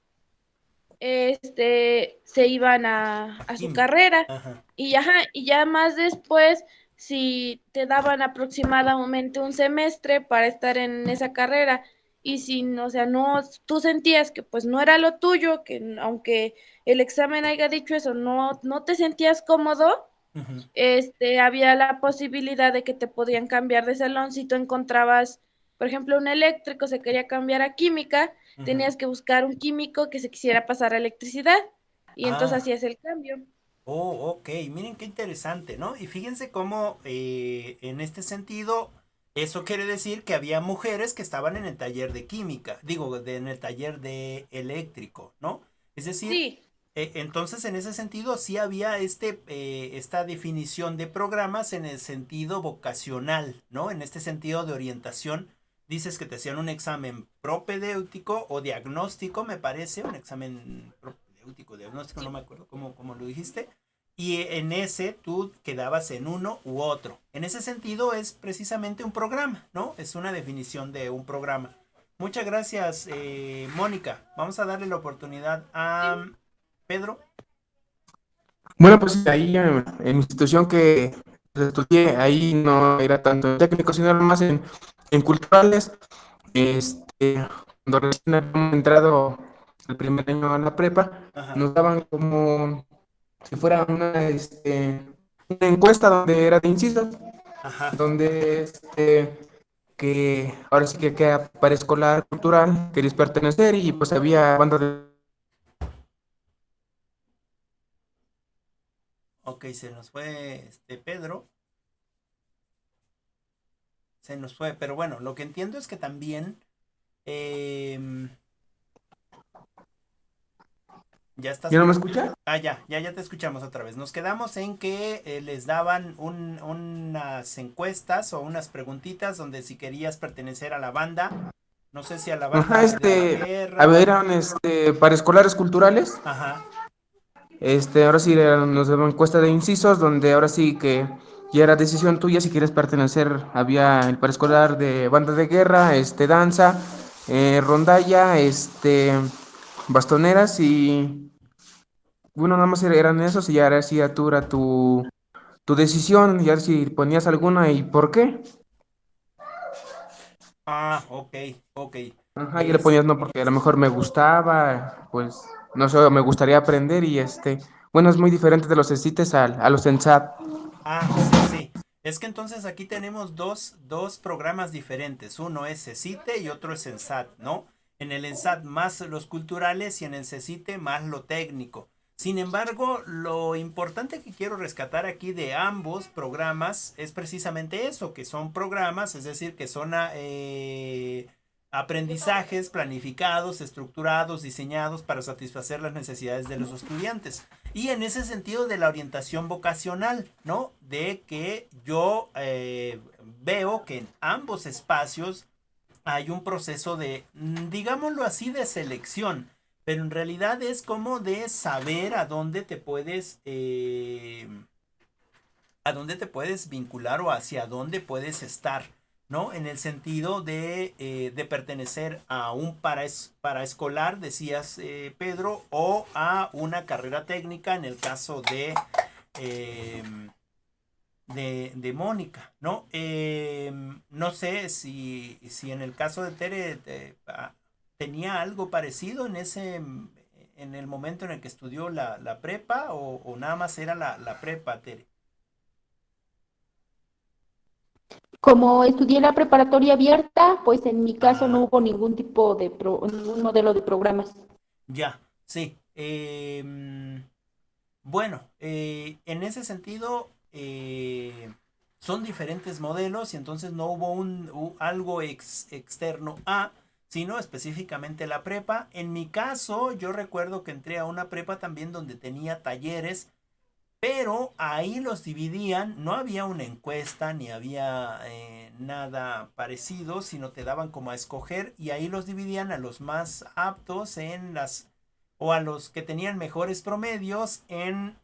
se iban a su Química. carrera, Ajá. y ya más después si te daban aproximadamente un semestre para estar en esa carrera y si, o sea, no, tú sentías que pues no era lo tuyo, que aunque el examen haya dicho eso, no te sentías cómodo, Ujú, había la posibilidad de que te podían cambiar de salón si tú encontrabas, por ejemplo, un eléctrico se quería cambiar a química, ujú. tenías que buscar un químico que se quisiera pasar a electricidad y entonces Ah, hacías el cambio. oh, ok, miren qué interesante, ¿no? Y fíjense cómo en este sentido, eso quiere decir que había mujeres que estaban en el taller de química, digo, en el taller de eléctrico, ¿no? Es decir, Sí, entonces en ese sentido sí había esta definición de programas en el sentido vocacional, ¿no? En este sentido de orientación, dices que te hacían un examen propedéutico o diagnóstico, me parece, un examen propedéutico, diagnóstico, no sí. me acuerdo cómo lo dijiste, y en ese tú quedabas en uno u otro. En ese sentido es precisamente un programa, ¿no? Es una definición de un programa. Muchas gracias, Mónica. Vamos a darle la oportunidad a Pedro. Bueno, pues ahí en mi institución que estudié, ahí no era tanto en técnico, sino era más en culturales. Cuando recién habíamos entrado el primer año a la prepa, Ajá, nos daban como si fuera una encuesta donde era de incisos, ajá. donde que ahora sí que queda para escolar cultural, querías pertenecer y pues había bandas de... Ok, se nos fue Pedro. Se nos fue. Pero bueno, lo que entiendo es que también. em, ¿Ya estás ¿Ya no por me ahí? escucha? Ah, ya te escuchamos otra vez. Nos quedamos en que les daban unas encuestas o unas preguntitas donde si querías pertenecer a la banda, no sé si a la Ajá, banda de la a guerra. ver, eran para escolares culturales. Ajá, Ahora sí nos daban encuesta de incisos, donde ahora sí que ya era decisión tuya si quieres pertenecer. Había el preescolar de banda de guerra, danza, rondalla, bastoneras y bueno, nada más eran esos y ya ahora sí ya tú era tu decisión, ya si ponías alguna y por qué. ah, ok, ok. Ajá, y le Es, ponías no porque a lo mejor me gustaba, pues no sé, me gustaría aprender y bueno, es muy diferente de los CECITES a los ENSAT. sí, sí. Es que entonces aquí tenemos dos programas diferentes. Uno es CECITE y otro es ENSAT, ¿no? En el ENSAT más los culturales y en el CECITE más lo técnico. Sin embargo, lo importante que quiero rescatar aquí de ambos programas es precisamente eso, que son programas, es decir, que son aprendizajes planificados, estructurados, diseñados para satisfacer las necesidades de los estudiantes. Y en ese sentido de la orientación vocacional, ¿no? De que yo veo que en ambos espacios hay un proceso de, digámoslo así, de selección, pero en realidad es como de saber a dónde te puedes vincular o hacia dónde puedes estar, ¿no? En el sentido de pertenecer a un paraescolar, decías Pedro, o a una carrera técnica en el caso eh, de Mónica, ¿no? No sé si en el caso de Tere tenía algo parecido en el momento en el que estudió la prepa o nada más era la prepa, Tere. Como estudié la preparatoria abierta, pues en mi caso no Ajá. hubo ningún tipo de ningún modelo de programas. Ya, sí. Bueno, en ese sentido, son diferentes modelos y entonces no hubo algo externo a, sino específicamente la prepa. En mi caso, yo recuerdo que entré a una prepa también donde tenía talleres, pero ahí los dividían, no había una encuesta ni había nada parecido, sino te daban como a escoger y ahí los dividían a los más aptos o a los que tenían mejores promedios en,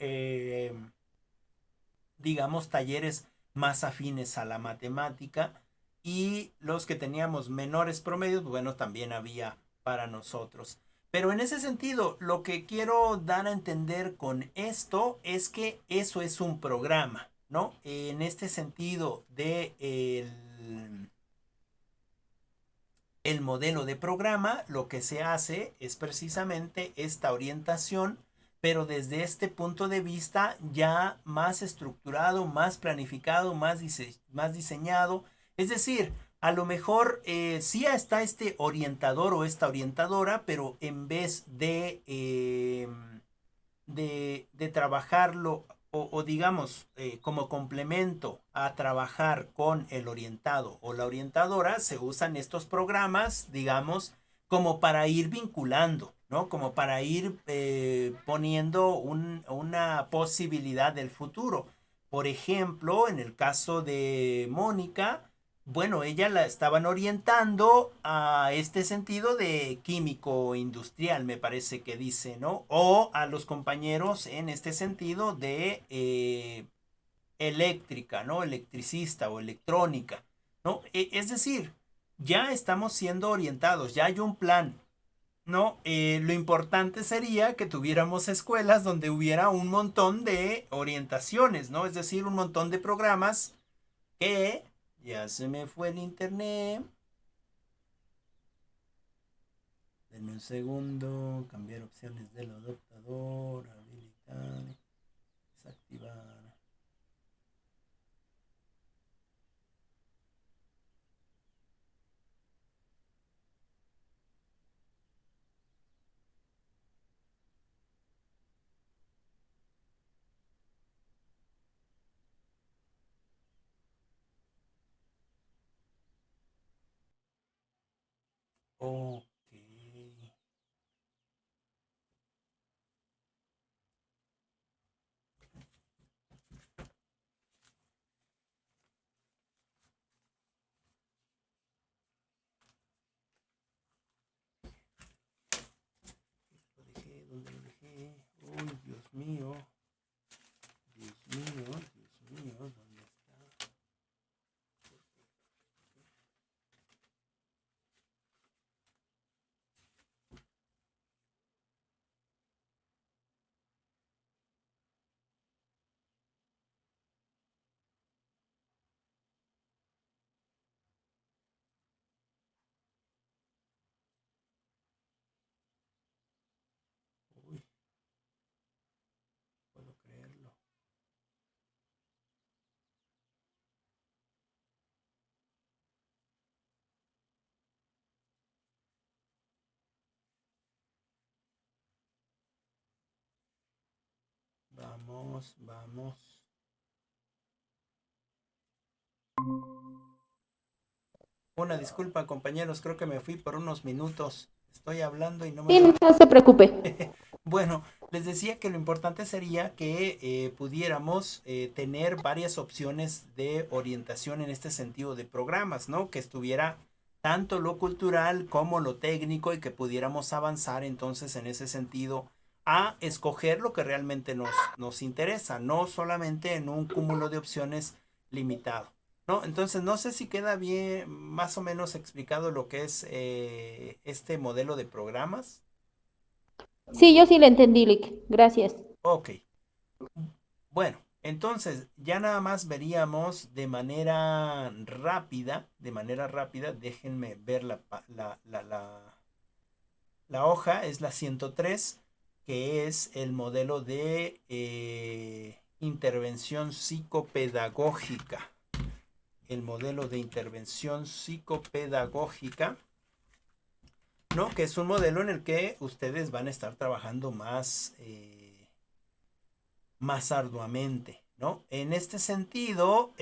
digamos, talleres más afines a la matemática y los que teníamos menores promedios, bueno, también había para nosotros. Pero en ese sentido, lo que quiero dar a entender con esto es que eso es un programa. ¿no? En este sentido de el modelo de programa, lo que se hace es precisamente esta orientación, pero desde este punto de vista ya más estructurado, más planificado, más diseñado. Es decir, a lo mejor sí está este orientador o esta orientadora, pero en vez de trabajarlo o digamos como complemento a trabajar con el orientado o la orientadora, se usan estos programas, digamos, como para ir vinculando, ¿no? Como para ir poniendo una posibilidad del futuro. Por ejemplo, en el caso de Mónica, bueno, ella la estaban orientando a este sentido de químico industrial, me parece que dice, ¿no? O a los compañeros en este sentido de eléctrica, ¿no? Electricista o electrónica, ¿no? Es decir, ya estamos siendo orientados, ya hay un plan, ¿no? Lo importante sería que tuviéramos escuelas donde hubiera un montón de orientaciones, ¿no? Es decir, un montón de programas que ya se me fue el internet. Denme un segundo. Cambiar opciones del adaptador. Habilitar. Desactivar. Ok. Lo dejé, ¿dónde lo dejé? Uy, Dios mío. Dios mío, Dios mío, ¿dónde está? Uy, puedo creerlo. Vamos, vamos. Una disculpa, compañeros, creo que me fui por unos minutos. Estoy hablando y no me Sí, doy. no se preocupe. Bueno, les decía que lo importante sería que pudiéramos tener varias opciones de orientación en este sentido de programas, ¿no? Que estuviera tanto lo cultural como lo técnico y que pudiéramos avanzar entonces en ese sentido a escoger lo que realmente nos interesa, no solamente en un cúmulo de opciones limitado, ¿no? Entonces, no sé si queda bien, más o menos explicado lo que es este modelo de programas. Sí, yo sí le entendí, Lick. Gracias. Ok. Bueno, entonces ya nada más veríamos de manera rápida, déjenme ver la hoja, es la 103, que es el modelo de intervención psicopedagógica. El modelo de intervención psicopedagógica, ¿no? Que es un modelo en el que ustedes van a estar trabajando más arduamente, ¿no? En este sentido,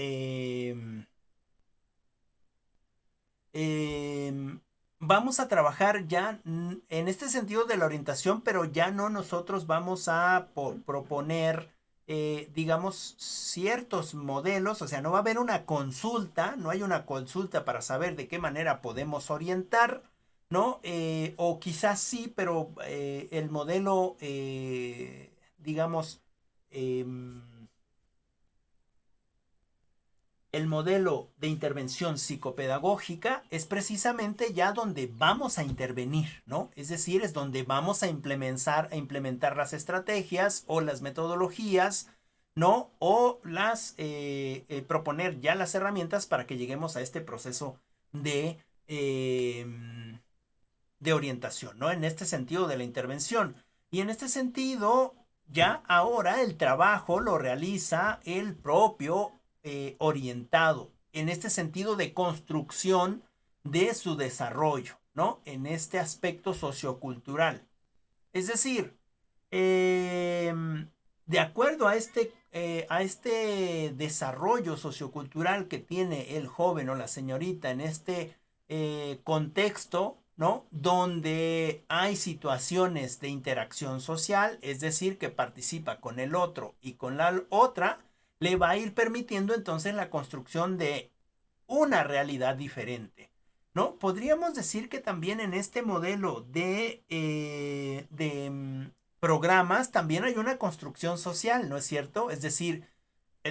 vamos a trabajar ya en este sentido de la orientación, pero ya no nosotros vamos a proponer, digamos, ciertos modelos, o sea, no va a haber una consulta, no hay una consulta para saber de qué manera podemos orientar, ¿no? O quizás sí, pero el modelo, digamos, em, el modelo de intervención psicopedagógica es precisamente ya donde vamos a intervenir, ¿no? Es decir, es donde vamos a implementar las estrategias o las metodologías ¿no? O proponer ya las herramientas para que lleguemos a este proceso de, eh, de orientación, ¿no? En este sentido de la intervención. Y en este sentido, ya ahora el trabajo lo realiza el propio orientado, en este sentido de construcción de su desarrollo, ¿no? En este aspecto sociocultural. Es decir, de acuerdo a este desarrollo sociocultural que tiene el joven o la señorita en este contexto, ¿no? Donde hay situaciones de interacción social, es decir, que participa con el otro y con la otra, le va a ir permitiendo entonces la construcción de una realidad diferente, ¿no? Podríamos decir que también en este modelo de programas también hay una construcción social, ¿no es cierto? Es decir,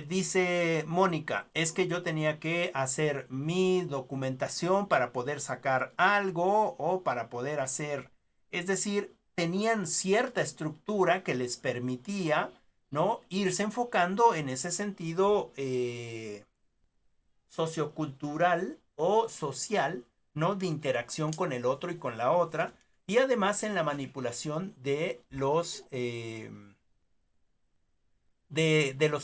dice Mónica, es que yo tenía que hacer mi documentación para poder sacar algo o para poder hacer, es decir, tenían cierta estructura que les permitía, ¿no? Irse enfocando en ese sentido sociocultural o social, ¿no? De interacción con el otro y con la otra, y además en la manipulación de los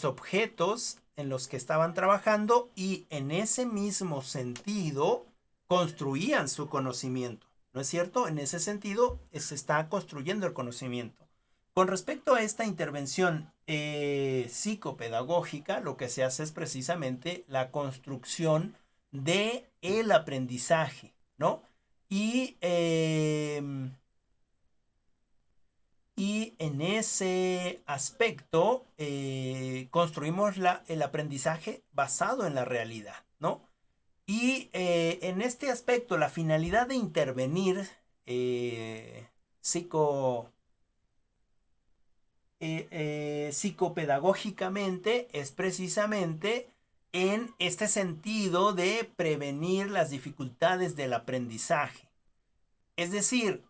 objetos en los que estaban trabajando, y en ese mismo sentido construían su conocimiento, ¿no es cierto? En ese sentido se está construyendo el conocimiento. Con respecto a esta intervención psicopedagógica, lo que se hace es precisamente la construcción de el aprendizaje, ¿no? Y, y en ese aspecto construimos el aprendizaje basado en la realidad, ¿no? Y en este aspecto, la finalidad de intervenir psicopedagógicamente es precisamente en este sentido de prevenir las dificultades del aprendizaje. Es decir,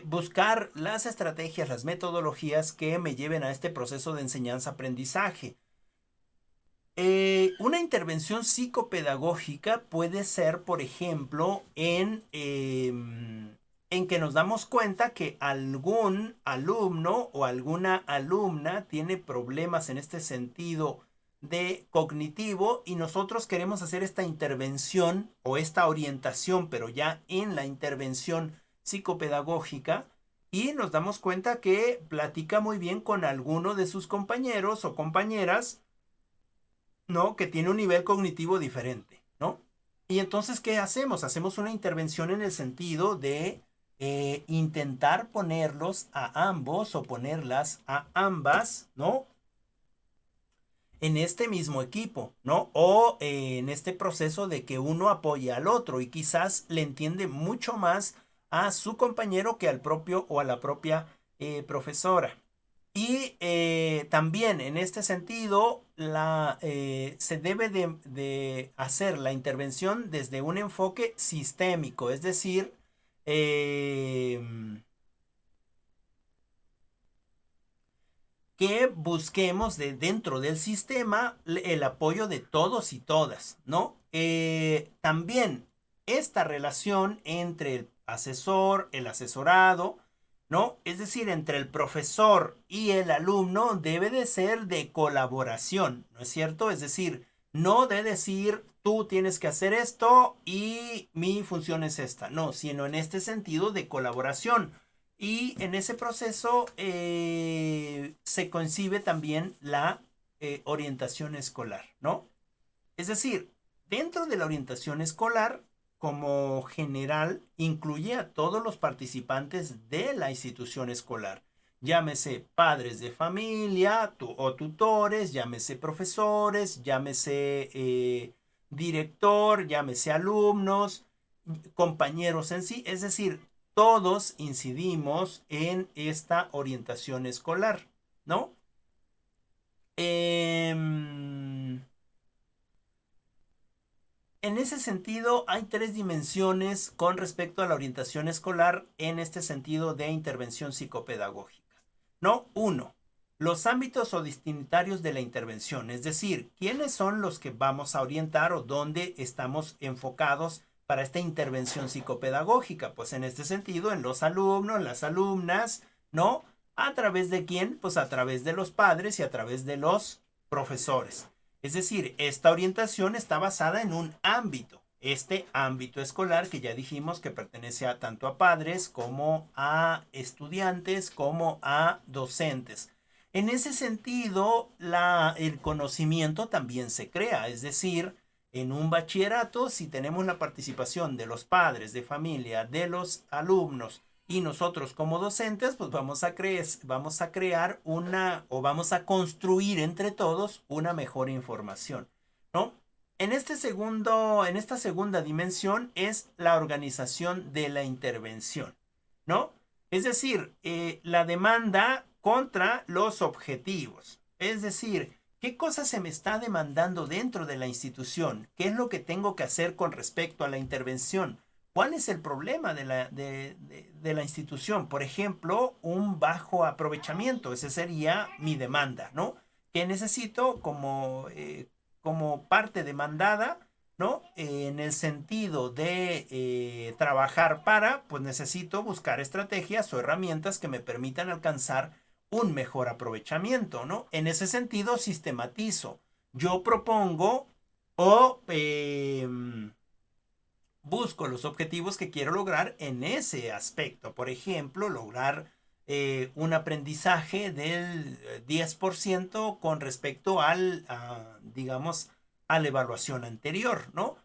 buscar las estrategias, las metodologías que me lleven a este proceso de enseñanza-aprendizaje. Una intervención psicopedagógica puede ser, por ejemplo, en que nos damos cuenta que algún alumno o alguna alumna tiene problemas en este sentido de cognitivo, y nosotros queremos hacer esta intervención o esta orientación, pero ya en la intervención psicopedagógica, y nos damos cuenta que platica muy bien con alguno de sus compañeros o compañeras, ¿no? Que tiene un nivel cognitivo diferente, ¿no? Y entonces, ¿qué hacemos? Hacemos una intervención en el sentido de intentar ponerlos a ambos o ponerlas a ambas, ¿no? En este mismo equipo, ¿no? O en este proceso de que uno apoye al otro, y quizás le entiende mucho más a su compañero que al propio o a la propia profesora. Y también en este sentido se debe de hacer la intervención desde un enfoque sistémico, es decir, que busquemos dentro del sistema el apoyo de todos y todas, ¿no? También esta relación entre el asesor, el asesorado, ¿no? Es decir, entre el profesor y el alumno debe de ser de colaboración, ¿no es cierto? Es decir, no de decir tú tienes que hacer esto y mi función es esta, no, sino en este sentido de colaboración. Y en ese proceso se concibe también la orientación escolar, ¿no? Es decir, dentro de la orientación escolar, como general, incluye a todos los participantes de la institución escolar. Llámese padres de familia o tutores, llámese profesores, llámese director, llámese alumnos, compañeros en sí. Es decir, todos incidimos en esta orientación escolar, ¿no? En ese sentido, hay tres dimensiones con respecto a la orientación escolar en este sentido de intervención psicopedagógica, ¿no? Uno, los ámbitos o destinatarios de la intervención, es decir, quiénes son los que vamos a orientar o dónde estamos enfocados para esta intervención psicopedagógica. Pues en este sentido, en los alumnos, las alumnas, ¿no? ¿A través de quién? Pues a través de los padres y a través de los profesores. Es decir, esta orientación está basada en un ámbito. Este ámbito escolar que ya dijimos que pertenece a tanto a padres como a estudiantes como a docentes. En ese sentido, el conocimiento también se crea, es decir, en un bachillerato, si tenemos la participación de los padres de familia, de los alumnos y nosotros como docentes, pues vamos a crear vamos a construir entre todos una mejor información, ¿no? En esta segunda dimensión es la organización de la intervención, ¿no? Es decir, la demanda contra los objetivos. Es decir, ¿qué cosa se me está demandando dentro de la institución? ¿Qué es lo que tengo que hacer con respecto a la intervención? ¿Cuál es el problema de la institución? Por ejemplo, un bajo aprovechamiento. Esa sería mi demanda, ¿no? Que necesito como parte demandada, ¿no? En el sentido de trabajar pues necesito buscar estrategias o herramientas que me permitan alcanzar un mejor aprovechamiento, ¿no? En ese sentido, sistematizo. Yo propongo o busco los objetivos que quiero lograr en ese aspecto. Por ejemplo, lograr un aprendizaje del 10% con respecto digamos, a la evaluación anterior, ¿no?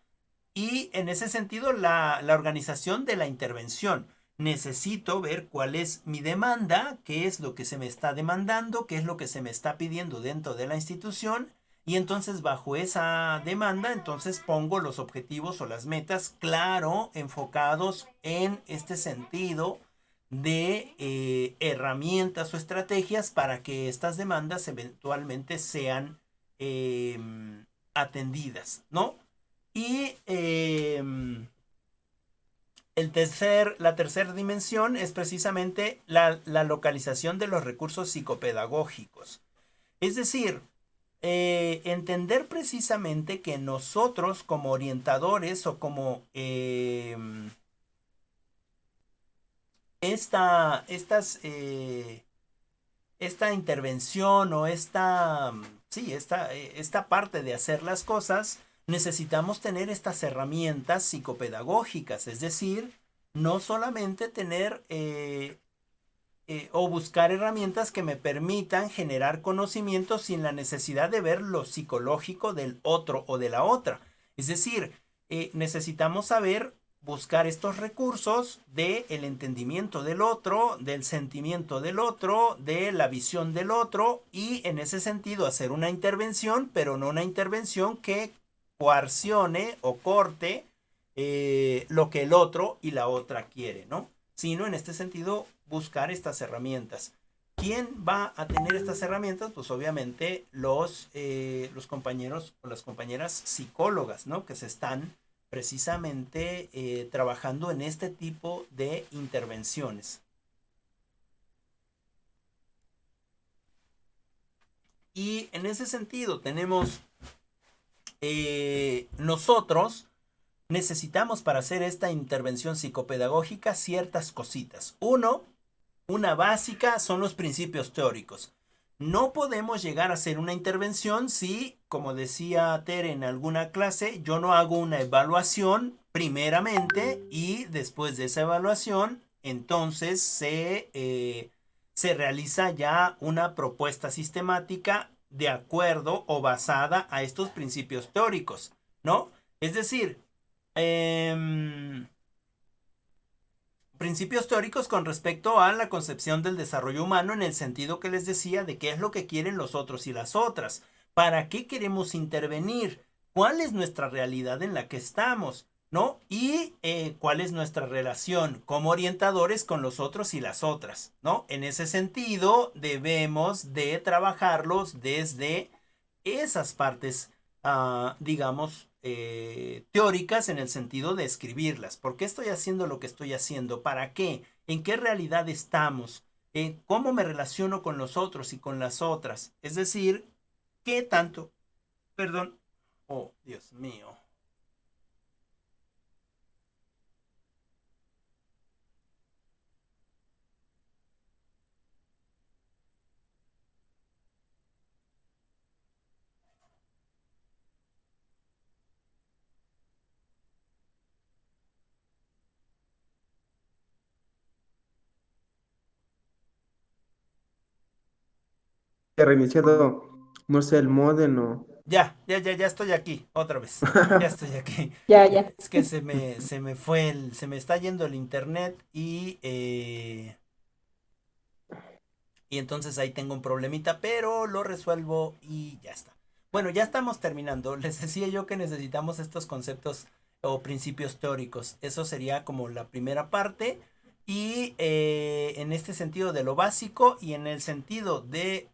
Y en ese sentido, la organización de la intervención. Necesito ver cuál es mi demanda, qué es lo que se me está demandando, qué es lo que se me está pidiendo dentro de la institución. Y entonces bajo esa demanda, entonces pongo los objetivos o las metas, claro, enfocados en este sentido de herramientas o estrategias para que estas demandas eventualmente sean atendidas, ¿no? Y la tercera dimensión es precisamente la localización de los recursos psicopedagógicos. Es decir, entender precisamente que nosotros como orientadores o como esta intervención o esta parte de hacer las cosas, necesitamos tener estas herramientas psicopedagógicas, es decir, no solamente tener o buscar herramientas que me permitan generar conocimiento sin la necesidad de ver lo psicológico del otro o de la otra. Es decir, necesitamos saber buscar estos recursos del entendimiento del otro, del sentimiento del otro, de la visión del otro y en ese sentido hacer una intervención, pero no una intervención que coarcione o corte lo que el otro y la otra quiere, ¿no? Sino en este sentido buscar estas herramientas. ¿Quién va a tener estas herramientas? Pues obviamente los compañeros o las compañeras psicólogas, ¿no? Que se están precisamente trabajando en este tipo de intervenciones. Y en ese sentido tenemos nosotros necesitamos para hacer esta intervención psicopedagógica ciertas cositas. Una básica son los principios teóricos. No podemos llegar a hacer una intervención si, como decía Tere en alguna clase, yo no hago una evaluación primeramente y después de esa evaluación, entonces se realiza ya una propuesta sistemática de acuerdo o basada a estos principios teóricos, ¿no? Es decir, principios teóricos con respecto a la concepción del desarrollo humano en el sentido que les decía de qué es lo que quieren los otros y las otras, para qué queremos intervenir, cuál es nuestra realidad en la que estamos, ¿no? Y cuál es nuestra relación como orientadores con los otros y las otras, ¿no? En ese sentido debemos de trabajarlos desde esas partes, digamos, teóricas en el sentido de escribirlas. ¿Por qué estoy haciendo lo que estoy haciendo? ¿Para qué? ¿En qué realidad estamos? cómo me relaciono con los otros y con las otras. Es decir, qué tanto, perdón, oh, Dios mío. He reiniciado, no sé, el modem o... Ya estoy aquí, otra vez. Ya estoy aquí. Ya, ya. Es que se me fue se me está yendo el internet y entonces ahí tengo un problemita, pero lo resuelvo y ya está. Bueno, ya estamos terminando. Les decía yo que necesitamos estos conceptos o principios teóricos. Eso sería como la primera parte. Y en este sentido de lo básico y en el sentido de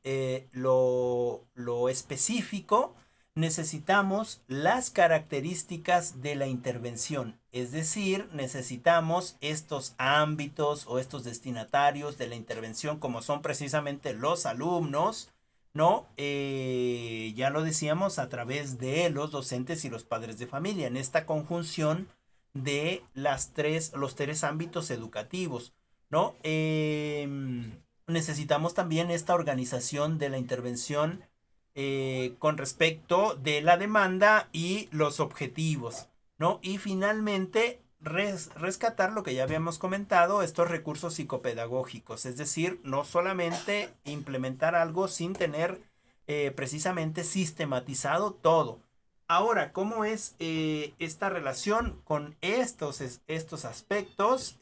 lo específico, necesitamos las características de la intervención. Es decir, necesitamos estos ámbitos o estos destinatarios de la intervención como son precisamente los alumnos, ¿no? Ya lo decíamos a través de los docentes y los padres de familia en esta conjunción de los tres ámbitos educativos, ¿no? Necesitamos también esta organización de la intervención con respecto de la demanda y los objetivos, ¿no? Y finalmente rescatar lo que ya habíamos comentado, estos recursos psicopedagógicos, es decir, no solamente implementar algo sin tener precisamente sistematizado todo. Ahora, ¿cómo es esta relación con estos aspectos?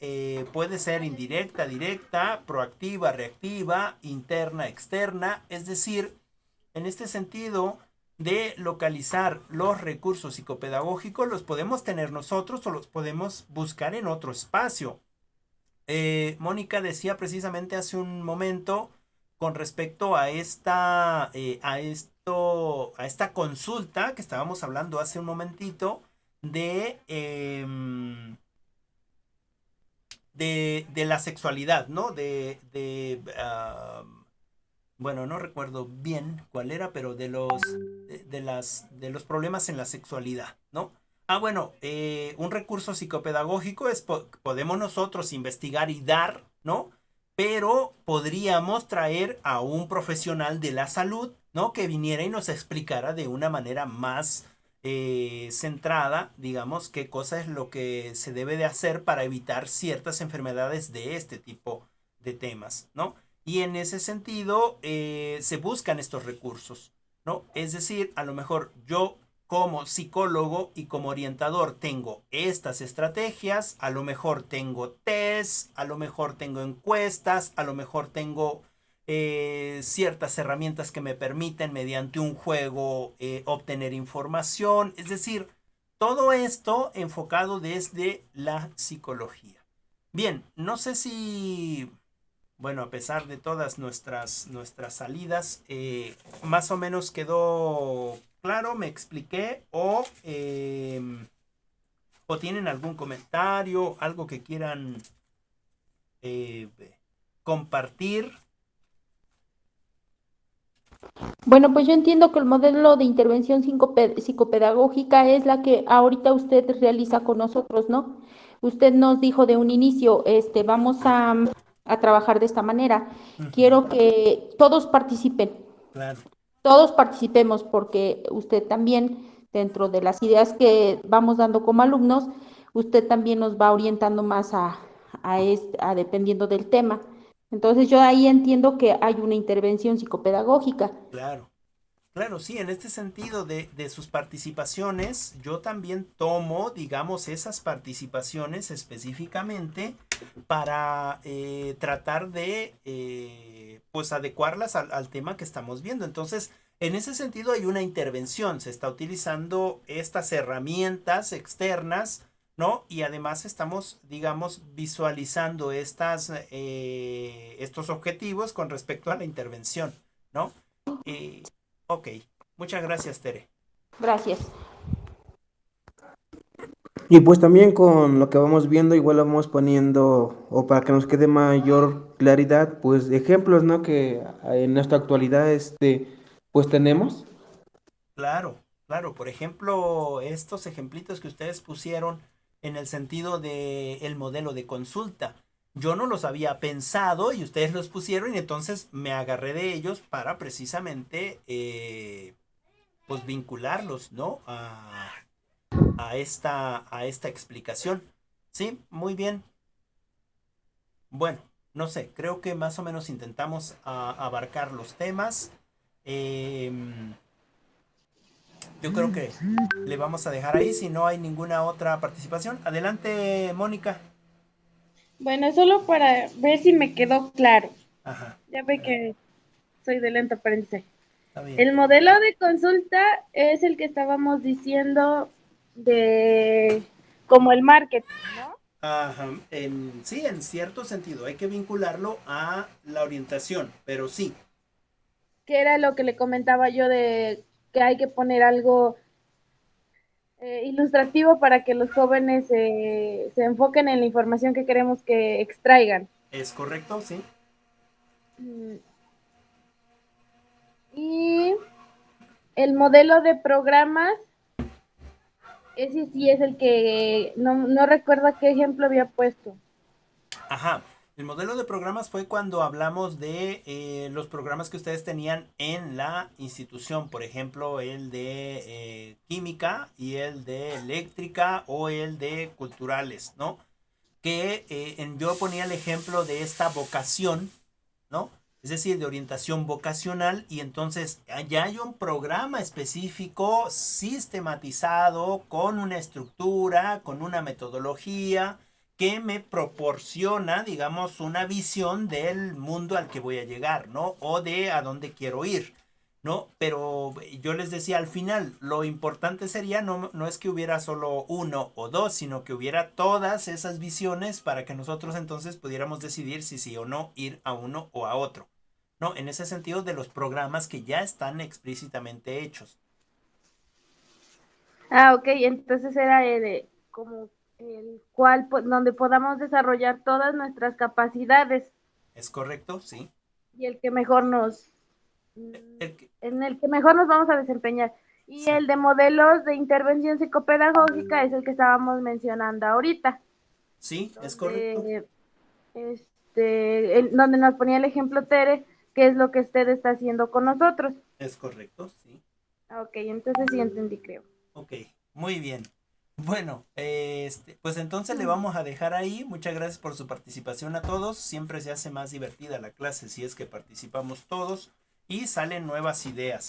Puede ser indirecta, directa, proactiva, reactiva, interna, externa, es decir, en este sentido de localizar los recursos psicopedagógicos, los podemos tener nosotros o los podemos buscar en otro espacio. Mónica decía precisamente hace un momento con respecto a esta consulta que estábamos hablando hace un momentito de la sexualidad, ¿no? Bueno, no recuerdo bien cuál era, pero de los problemas en la sexualidad, ¿no? Ah, bueno, un recurso psicopedagógico podemos nosotros investigar y dar, ¿no? Pero podríamos traer a un profesional de la salud, ¿no? Que viniera y nos explicara de una manera más centrada, digamos, qué cosa es lo que se debe de hacer para evitar ciertas enfermedades de este tipo de temas, ¿no? Y en ese sentido se buscan estos recursos, ¿no? Es decir, a lo mejor yo como psicólogo y como orientador tengo estas estrategias, a lo mejor tengo test, a lo mejor tengo encuestas, a lo mejor tengo ciertas herramientas que me permiten mediante un juego obtener información, es decir, todo esto enfocado desde la psicología. Bien, no sé si bueno, a pesar de todas nuestras salidas, más o menos quedó claro, me expliqué, o tienen algún comentario, algo que quieran eh, compartir. Bueno, pues yo entiendo que el modelo de intervención psicopedagógica es la que ahorita usted realiza con nosotros, ¿no? Usted nos dijo de un inicio, vamos a trabajar de esta manera. Ujú, Quiero que claro, todos participemos, porque usted también, dentro de las ideas que vamos dando como alumnos, usted también nos va orientando más a dependiendo del tema. Entonces yo ahí entiendo que hay una intervención psicopedagógica. claro. Claro, sí, en este sentido de sus participaciones, yo también tomo, digamos, esas participaciones específicamente para tratar de, pues, adecuarlas al tema que estamos viendo. Entonces, en ese sentido hay una intervención, se está utilizando estas herramientas externas, ¿no? Y además estamos, digamos, visualizando estos objetivos con respecto a la intervención, ¿no? Eh, Ok, muchas gracias, Tere. Gracias. Y pues también con lo que vamos viendo, igual vamos poniendo, o para que nos quede mayor claridad, pues ejemplos, ¿no? Que en nuestra actualidad, pues tenemos. Claro, claro. Por ejemplo, estos ejemplitos que ustedes pusieron en el sentido de el modelo de consulta. Yo no los había pensado y ustedes los pusieron y entonces me agarré de ellos para precisamente pues vincularlos, ¿no? A esta explicación. Sí, muy bien. Bueno, no sé, creo que más o menos intentamos abarcar los temas. Em, yo creo que le vamos a dejar ahí si no hay ninguna otra participación. Adelante, Mónica. Bueno, solo para ver si me quedó claro. Ajá, Ya ve que soy de lento aprendizaje. está bien. El modelo de consulta es el que estábamos diciendo de como el marketing, ¿no? Ajá, sí, en cierto sentido, hay que vincularlo a la orientación, pero sí, Que era lo que le comentaba yo de que hay que poner algo ilustrativo para que los jóvenes se enfoquen en la información que queremos que extraigan. es correcto, sí. Mm, Y el modelo de programas, ese sí es el que no recuerdo qué ejemplo había puesto. Ajá. El modelo de programas fue cuando hablamos de los programas que ustedes tenían en la institución, por ejemplo, el de química y el de eléctrica o el de culturales, ¿no? Que yo ponía el ejemplo de esta vocación, ¿no? Es decir, de orientación vocacional y entonces ya hay un programa específico, sistematizado, con una estructura, con una metodología que me proporciona, digamos, una visión del mundo al que voy a llegar, ¿no? O de a dónde quiero ir. ¿No? Pero yo les decía al final, lo importante sería no es que hubiera solo uno o dos, sino que hubiera todas esas visiones para que nosotros entonces pudiéramos decidir si sí o no ir a uno o a otro. ¿No? En ese sentido de los programas que ya están explícitamente hechos. Ah, ok, entonces era como el cual, donde podamos desarrollar todas nuestras capacidades ¿Es correcto? Sí. y el que mejor El que- en el que mejor nos vamos a desempeñar. Y sí. el de modelos de intervención psicopedagógica es el que estábamos mencionando ahorita, Sí, es correcto. donde, donde nos ponía el ejemplo Tere, qué es lo que usted está haciendo con nosotros. Es correcto, sí. Ah, ok, entonces sí entendí, creo. Ok, muy bien. Bueno, pues entonces le vamos a dejar ahí. Muchas gracias por su participación a todos. Siempre se hace más divertida la clase si es que participamos todos y salen nuevas ideas.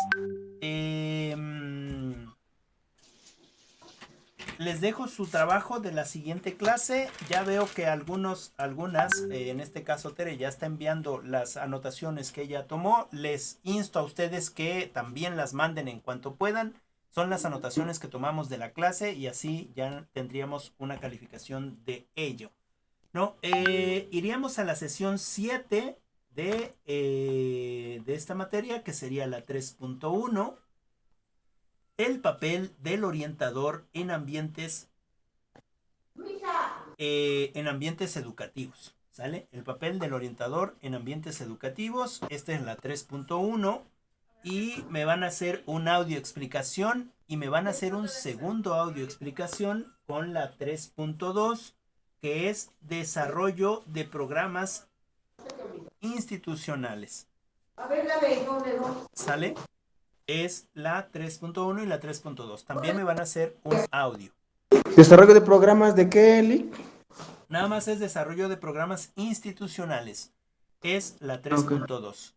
Les dejo su trabajo de la siguiente clase. Ya veo que algunas, en este caso Tere, ya está enviando las anotaciones que ella tomó. Les insto a ustedes que también las manden en cuanto puedan. Son las anotaciones que tomamos de la clase y así ya tendríamos una calificación de ello. ¿No? Iríamos a la sesión 7 de esta materia, que sería la 3.1. El papel del orientador en ambientes educativos. ¿Sale? El papel del orientador en ambientes educativos. Esta es la 3.1. Y me van a hacer un audio explicación y me van a hacer un segundo audio explicación con la 3.2, que es desarrollo de programas institucionales. ¿Sale? Es la 3.1 y la 3.2. También me van a hacer un audio. ¿Desarrollo de programas de qué, Eli? Nada más es desarrollo de programas institucionales. Es la Ok. 3.2.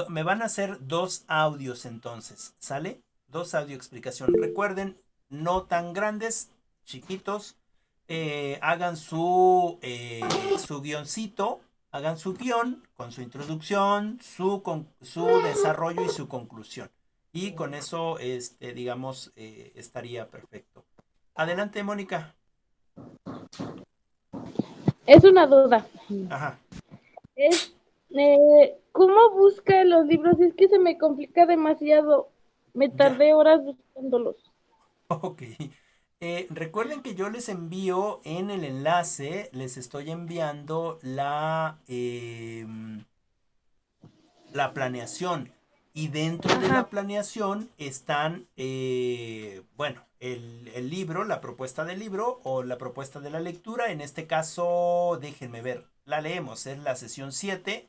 Me van a hacer dos audios entonces, ¿sale? Dos audio explicación. Recuerden, no tan grandes, chiquitos. Hagan su guioncito, hagan su guión con su introducción, su desarrollo y su conclusión. Y con eso, digamos, estaría perfecto. Adelante, Mónica. Es una duda. Ajá. Es, ¿Cómo busca los libros? Es que se me complica demasiado. Me Ya. tardé horas buscándolos. Ok. Recuerden que yo les envío en el enlace, les estoy enviando la planeación. Y dentro de Ajá. la planeación están, bueno, el libro, la propuesta del libro o la propuesta de la lectura. En este caso, déjenme ver, la leemos, es la sesión 7.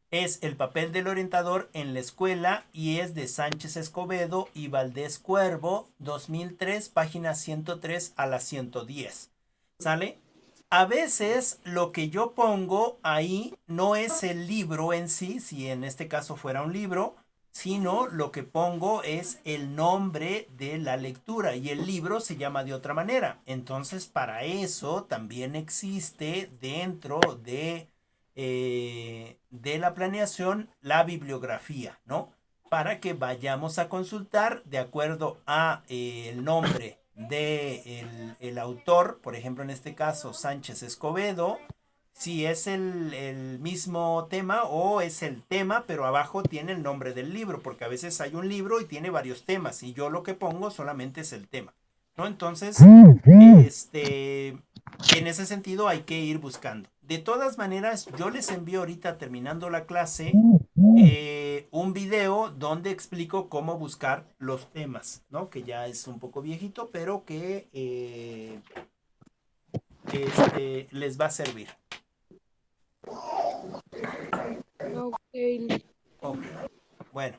Es el papel del orientador en la escuela y es de Sánchez Escobedo y Valdés Cuervo, 2003, páginas 103 a la 110. ¿Sale? A veces lo que yo pongo ahí no es el libro en sí, si en este caso fuera un libro, sino lo que pongo es el nombre de la lectura y el libro se llama de otra manera. Entonces, para eso también existe dentro de la planeación la bibliografía, ¿no? Para que vayamos a consultar de acuerdo a el nombre de el autor, por ejemplo en este caso Sánchez Escobedo, si es el mismo tema o es el tema, pero abajo tiene el nombre del libro, porque a veces hay un libro y tiene varios temas y yo lo que pongo solamente es el tema, ¿no? Entonces, en ese sentido hay que ir buscando. De todas maneras, yo les envío ahorita terminando la clase un video donde explico cómo buscar los temas, ¿no? Que ya es un poco viejito, pero que les va a servir. Ok. Ok, bueno.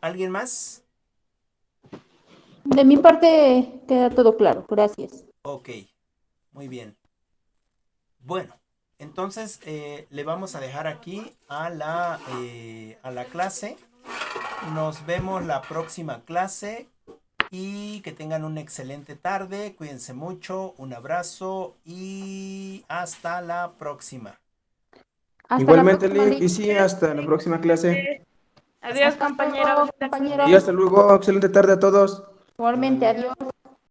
¿Alguien más? De mi parte queda todo claro. Gracias. Ok, muy bien. Bueno, entonces le vamos a dejar aquí a la clase. Nos vemos la próxima clase y que tengan una excelente tarde. Cuídense mucho, un abrazo y hasta la próxima. Hasta Igualmente, la próxima, Liv, y sí, hasta la próxima clase. Adiós, Hasta compañero. luego, Y hasta compañeros. luego, excelente tarde a todos. Igualmente, Igualmente. adiós.